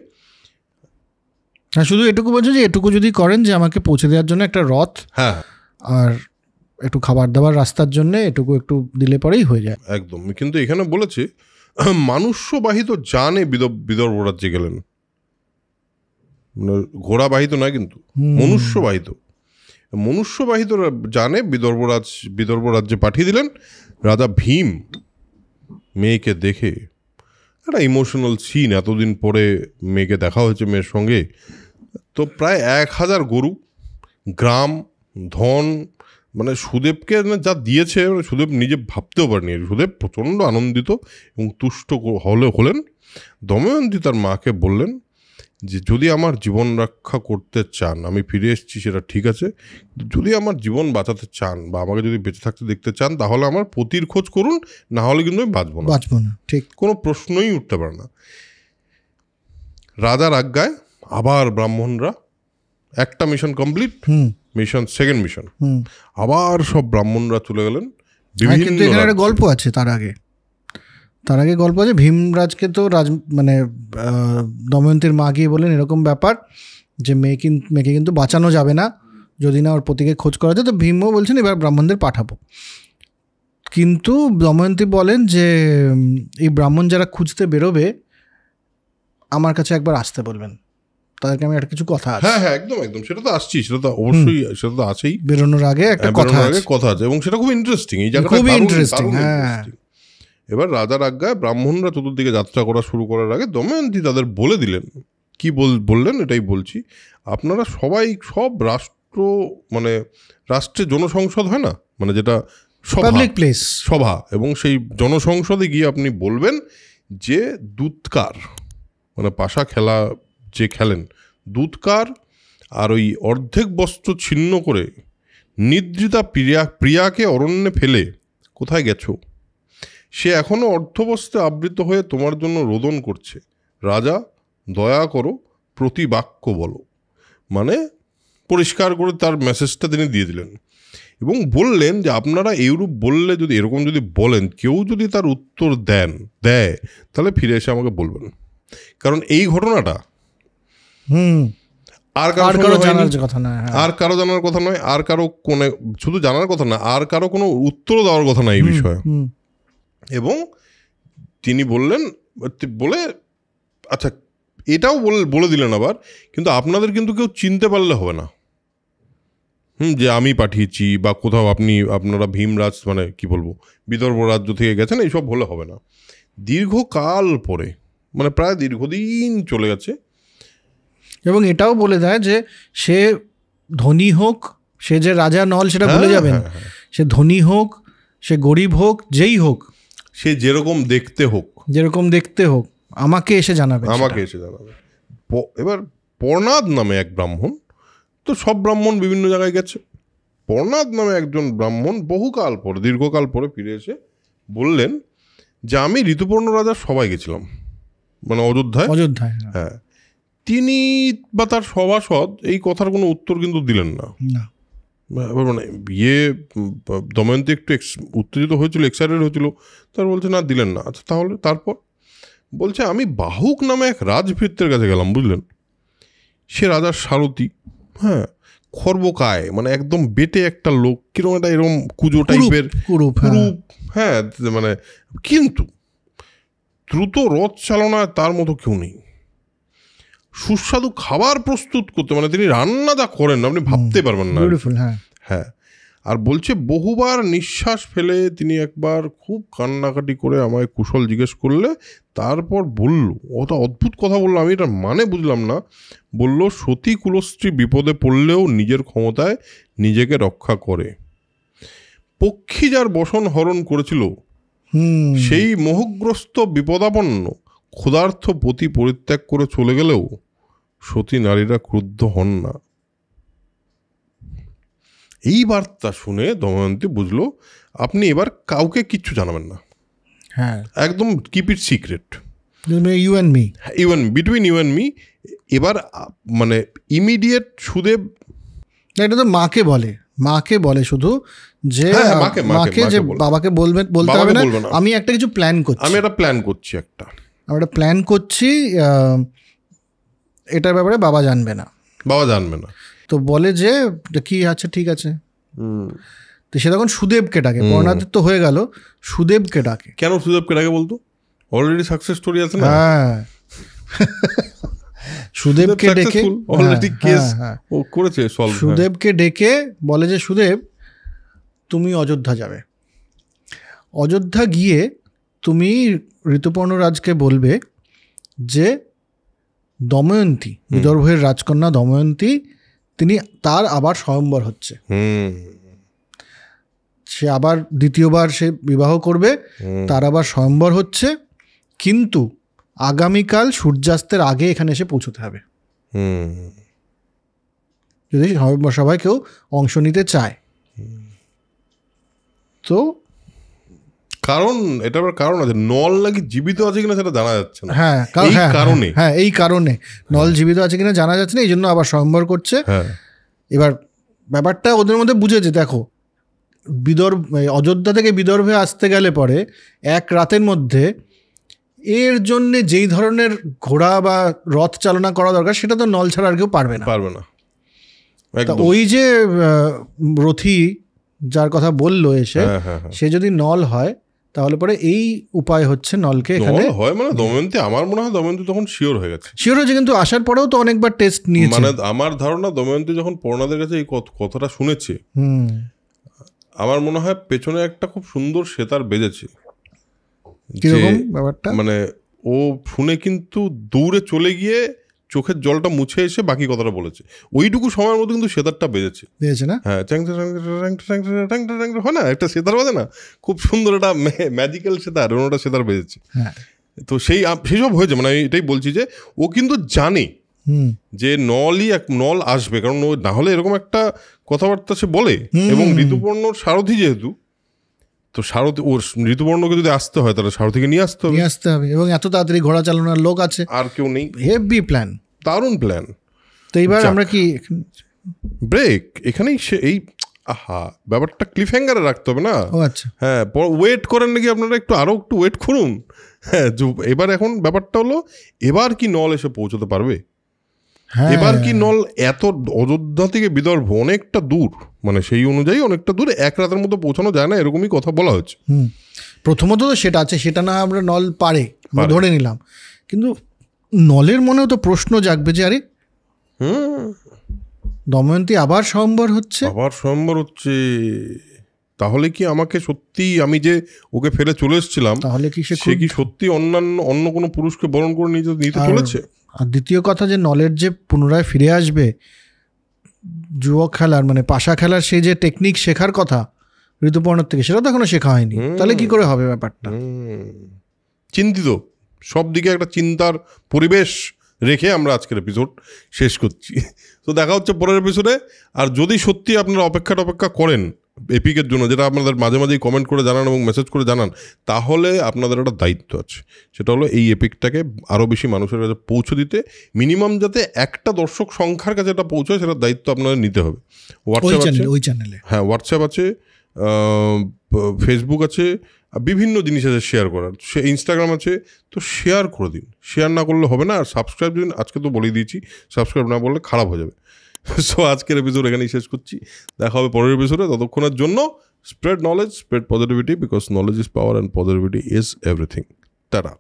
হ্যাঁ, শুধু এটুকু বলছে যে এটুকু যদি করেন যে আমাকে পৌঁছে দেওয়ার জন্য একটা রথ, হ্যাঁ, আর একটু খাবার দাবার রাস্তার জন্য একটু দিলে পরেই হয়ে যায়। একদম। কিন্তু এখানে বলেছে মানুষ্যবাহিত যানে বিদর্ভ রাজ্যে গেলেন, মানে ঘোড়াবাহিত নয় কিন্তু মনুষ্যবাহিত যানে বিদর্ভ রাজ্যে পাঠিয়ে দিলেন। রাজা ভীম মেয়েকে দেখে একটা ইমোশনাল সিন, এতদিন পরে মেয়েকে দেখা হয়েছে মেয়ের সঙ্গে, তো প্রায় 1000 গরু, গ্রাম, ধন, মানে সুদেবকে যা দিয়েছে সুদেব নিজে ভাবতেও পারেনি। সুদেব প্রচণ্ড আনন্দিত এবং তুষ্ট হলেন। দময়ন্তী তার মাকে বললেন যে যদি আমার জীবন রক্ষা করতে চান, আমি ফিরে এসেছি সেটা ঠিক আছে, যদি আমার জীবন বাঁচাতে চান বা আমাকে যদি বেঁচে থাকতে দেখতে চান, তাহলে আমার পতির খোঁজ করুন, না হলে কিন্তু আমি বাঁচবো না। ঠিক, কোনো প্রশ্নই উঠতে পারে না। রাজার আজ্ঞায় আবার ব্রাহ্মণরা, একটা মিশন কমপ্লিট, সেকেন্ড মিশন, আবার সব ব্রাহ্মণরা চলে গেলেন। কিন্তু এখানে একটা গল্প আছে, তার আগে গল্প আছে। ভীমরাজকে তো মানে দময়ন্তীর মা গিয়ে বলেন এরকম ব্যাপার যে মেয়েকে কিন্তু বাঁচানো যাবে না, যদি না ওর পতিকে খোঁজ করা যায়। তো ভীমও বলছেন এবার ব্রাহ্মণদের পাঠাবো। কিন্তু দময়ন্তী বলেন যে এই ব্রাহ্মণ যারা খুঁজতে বেরোবে আমার কাছে একবার আসতে বলবেন, তাদেরকে আমি একটা কিছু কথা আছে। হ্যাঁ, একদম, সেটা তো আসছি, সেটা তো অবশ্যই, সেটা তো আছেই। বেরোনোর আগে একটা কথা আছে এবং সেটা খুব ইন্টারেস্টিং। এই জায়গাটা খুব ইন্টারেস্টিং। হ্যাঁ, এবার রাজার আজ্ঞায় ব্রাহ্মণরা চতুর্দিকে যাত্রা করা শুরু করার আগে দময়ন্তী তাদের বলে দিলেন, কি বললেন এটাই বলছি, আপনারা সবাই সব মানে রাষ্ট্রে জনসংসদ হয় না, মানে যেটা সভা, এবং সেই জনসংসদে গিয়ে আপনি বলবেন যে দুৎকার, মানে পাশা খেলা যে খেলেন, দুৎকার আর ওই অর্ধেক বস্ত্র ছিন্ন করে নিদ্রিতা প্রিয়াকে অরণ্যে ফেলে কোথায় গেছো? সে এখনও অর্ধবস্ত্রে আবৃত হয়ে তোমার জন্য রোদন করছে। রাজা, দয়া করো, প্রতিবাক্য বলো। মানে পরিষ্কার করে তার মেসেজটা তিনি দিয়ে দিলেন এবং বললেন যে আপনারা এইরূপ বললে, যদি এরকম যদি বলেন, কেউ যদি তার উত্তর দেয় তাহলে ফিরে এসে আমাকে বলবেন, কারণ এই ঘটনাটা আর কারো জানার কথা নয়, আর কারো কোনে শুধু জানার কথা না, আর কারো কোনো উত্তর দেওয়ার কথা না এই বিষয়ে। এবং তিনি বলে আচ্ছা এটাও বলে দিলেন আবার, কিন্তু আপনাদের কিন্তু কেউ চিনতে পারলে হবে না যে আমি পাঠিয়েছি বা কোথাও আপনারা ভীমরাজ মানে কি বলবো বিদর্ভ রাজ্য থেকে গেছেন, এইসব হলে হবে না। দীর্ঘকাল পরে, মানে প্রায় দীর্ঘদিন চলে গেছে। এবং এটাও বলে দেয় যে সে ধনী হোক, সে যে রাজা নল সেটা ভুলে যাবেন, সে ধনী হোক, সে গরিব হোক, যেই হোক, সে যেরকম দেখতে হোক, আমাকে এসে জানাবে। এবার পর্ণাদ নামে এক ব্রাহ্মণ, তো সব ব্রাহ্মণ বিভিন্ন জায়গায় গেছে, পর্ণাদ নামে একজন ব্রাহ্মণ বহুকাল পরে, দীর্ঘকাল পরে ফিরে এসে বললেন যে আমি ঋতুপর্ণ রাজার সভায় গেছিলাম, মানে অযোধ্যায়। হ্যাঁ, তিনি বা তার সভাসদ এই কথার কোনো উত্তর কিন্তু দিলেন না। মানে দময়ন্তী একটু উত্তেজিত হয়েছিল, এক্সাইটেড হয়েছিল, তার বলছে না, দিলেন না। আচ্ছা তাহলে তারপর বলছে আমি বাহুক নামে এক রাজভৃত্যের কাছে গেলাম, বুঝলেন, সে রাজার সারথি, হ্যাঁ, খর্বকায়, মানে একদম বেটে একটা লোক, কিরকম একটা এরকম কুজো টাইপের কুরূপ, হ্যাঁ, মানে কিন্তু দ্রুত রথ চালনায় তার মতো কেউ নেই। সুস্বাদু খাবার প্রস্তুত করতে, মানে তিনি রান্না যা করেন আপনি ভাবতে পারবেন না। হ্যাঁ, আর বলছে বহুবার নিঃশ্বাস ফেলে তিনি একবার খুব কান্নাকাটি করে আমায় কুশল জিজ্ঞেস করলে তারপর বলল, ওটা অদ্ভুত কথা বললো, আমি এটা মানে বুঝলাম না। বলল সতী কুলস্ত্রী বিপদে পড়লেও নিজের ক্ষমতায় নিজেকে রক্ষা করে। পক্ষী যার বসন হরণ করেছিল সেই মোহগ্রস্ত বিপদাপন্ন ক্ষুধার্থ পতি পরিত্যাগ করে চলে গেলেও সতী নারীরা ক্রুদ্ধ হন না। এই বার্তা শুনে দময়ন্তী বুঝলো আপনি এবার কাউকে কিচ্ছু জানাবেন না, হ্যাঁ, একদম keep it secret, you and me. এবার মানে ইমিডিয়েট সুদেব, এটা তো মাকে বলে শুধু যে মাকে যে বাবাকে বলতে হবে না, আমি একটা কিছু প্ল্যান করছি, একটা প্ল্যান করছি, এটার ব্যাপারে বাবা জানবে না। তো বলে যে কি, আচ্ছা ঠিক আছে। তো সে তখন সুদেবকে ডাকে, পর্ণাদিত্য হয়ে গেল, সুদেবকে ডাকে। কেন সুদেবকে ডাকে বলতো? অলরেডি সাকসেস স্টোরি আছে না? হ্যাঁ, সুদেবকে ডেকে অলরেডি কেস ও করেছে সলভ। সুদেবকে ডেকে বলে যে সুদেব তুমি অযোধ্যা যাবে, অযোধ্যা গিয়ে তুমি ঋতুপর্ণ রাজকে বলবে যে দময়ন্তী, বিদর্ভের রাজকন্যা দময়ন্তী, তার আবার স্বয়ম্বর হচ্ছে, সে আবার দ্বিতীয়বার সে বিবাহ করবে, তার আবার স্বয়ম্বর হচ্ছে, কিন্তু আগামীকাল সূর্যাস্তের আগে এখানে এসে পৌঁছতে হবে যদি স্বয়ম্বর সভায় কেউ অংশ নিতে চায়। তো কারণ এটা আবার কারণ আছে, নল নাকি জীবিত আছে কিনা সেটা জানা যাচ্ছে না। হ্যাঁ, এই কারণে নল জীবিত আছে কিনা জানা যাচ্ছে না, এই জন্য আবার স্বয়ম্বর করছে। এবার ব্যাপারটা ওদের মধ্যে বুঝেছে, দেখো অযোধ্যা থেকে বিদর্ভে আসতে গেলে পরে এক রাতের মধ্যে এর জন্য যেই ধরনের ঘোড়া বা রথ চালনা করা দরকার সেটা তো নল ছাড়া আর কেউ পারবে না। ওই যে রথী যার কথা বললো এসে, সে যদি নল হয় তাহলে পরে এই উপায় হচ্ছে নলকে এখানে হয়, মানে দময়ন্তী, আমার মনে হয় দময়ন্তী তখন শিওর হয়েছে, কিন্তু আসার পরেও তো অনেকবার টেস্ট নিয়েছে। মানে আমার ধারণা দময়ন্তী যখন পর্ণাদের কাছে এই কথাটা শুনেছে, আমার মনে হয় পেছনে একটা খুব সুন্দর সেতার বেজেছে। কিরকম ব্যাপারটা? মানে ও শুনে কিন্তু দৌড়ে চলে গিয়ে চোখের জলটা মুছে এসে বাকি কথাটা বলেছে। ওইটুকু সময়ের মধ্যে কিন্তু সেতারটা বেজেছে না? হ্যাঁ, হয় না একটা সেতার বাজে না, খুব সুন্দর একটা ম্যাজিক্যাল সেতার, ওটা সেতার বেজেছে। তো সেসব হয়েছে, মানে এটাই বলছি যে ও কিন্তু জানে যে নল আসবে, কারণ ও না হলে এরকম একটা কথাবার্তা সে বলে। এবং ঋতুপর্ণর সারথি যেহেতু, তো সারথি, ওর ঋতুপর্ণকে যদি আসতে হয় তাহলে সারথিকে নিয়ে আসতে হবে, এবং এত তাড়াতাড়ি ঘোড়া চালানোর লোক আছে, আর কেউ নেই। হেভি প্ল্যান, দারুণ প্ল্যান। তো এইবার আমরা কি ব্রেক এখানেই এই ব্যাপারটা ক্লিফ হ্যাঙ্গারে রাখতে হবে না? আচ্ছা, হ্যাঁ, ওয়েট করেন নাকি আপনারা? আরো একটু ওয়েট করুন। হ্যাঁ, এবার এখন ব্যাপারটা হলো, এবার কি নল এসে পৌঁছতে পারবে? এবার কি নল এত অযোধ্যা থেকে বিদর্ভ অনেকটা দূর, মানে সেই অনুযায়ী অনেকটা দূর, এক রাতের মধ্যে পৌঁছানো যায় না, এরকমই কথা বলা হচ্ছে। প্রথমত তো সেটা আছে, সেটা না আমরা নল পারে ধরে নিলাম, কিন্তু নলের মনেও তো প্রশ্ন জাগবে যে আরে দময়ন্তী আবার স্বয়ম্বর হচ্ছে, আবার স্বয়ম্বর হচ্ছে, তাহলে কি আমাকে সত্যি, আমি যে ওকে ফেলে চলে এসেছিলাম, তাহলে কি সে কি সত্যি অন্য কোনো পুরুষকে বরণ করে নিতে চলেছে? আর দ্বিতীয় কথা যে নলের যে পুনরায় ফিরে আসবে যুবক খেলার মানে পাশা খেলার সেই যে টেকনিক শেখার কথা ঋতুপর্ণর থেকে, সেটা তো এখনো শেখা হয়নি। তাহলে কি করে হবে ব্যাপারটা? চিন্তিত, সব দিকে একটা চিন্তার পরিবেশ রেখে আমরা আজকের এপিসোড শেষ করছি। তো দেখা হচ্ছে পরের এপিসোডে। আর যদি সত্যি আপনারা অপেক্ষা করেন এপিকের জন্য, যেটা আপনাদের মাঝে মাঝেই কমেন্ট করে জানান এবং মেসেজ করে জানান, তাহলে আপনাদের একটা দায়িত্ব আছে, সেটা হলো এই এপিকটাকে আরও বেশি মানুষের কাছে পৌঁছে দিতে, মিনিমাম যাতে একটা দর্শক সংখ্যার কাছে এটা পৌঁছায়, সেটার দায়িত্ব আপনাদের নিতে হবে। হোয়াটসঅ্যাপ আছে, ওই চ্যানেলে, হ্যাঁ হোয়াটসঅ্যাপ আছে, ফেসবুক আছে, বিভিন্ন জিনিস আছে শেয়ার করার, সে ইনস্টাগ্রাম আছে, তো শেয়ার করে দিন। শেয়ার না করলে হবে না। আর সাবস্ক্রাইব দিন, আজকে তো বলেই দিয়েছি, সাবস্ক্রাইব না করলে খারাপ হয়ে যাবে। সো আজকের এপিসোড এখানেই শেষ করছি, দেখা হবে পরের এপিসোডে। ততক্ষণের জন্য spread knowledge, spread positivity, because knowledge is power and positivity is everything. Tata.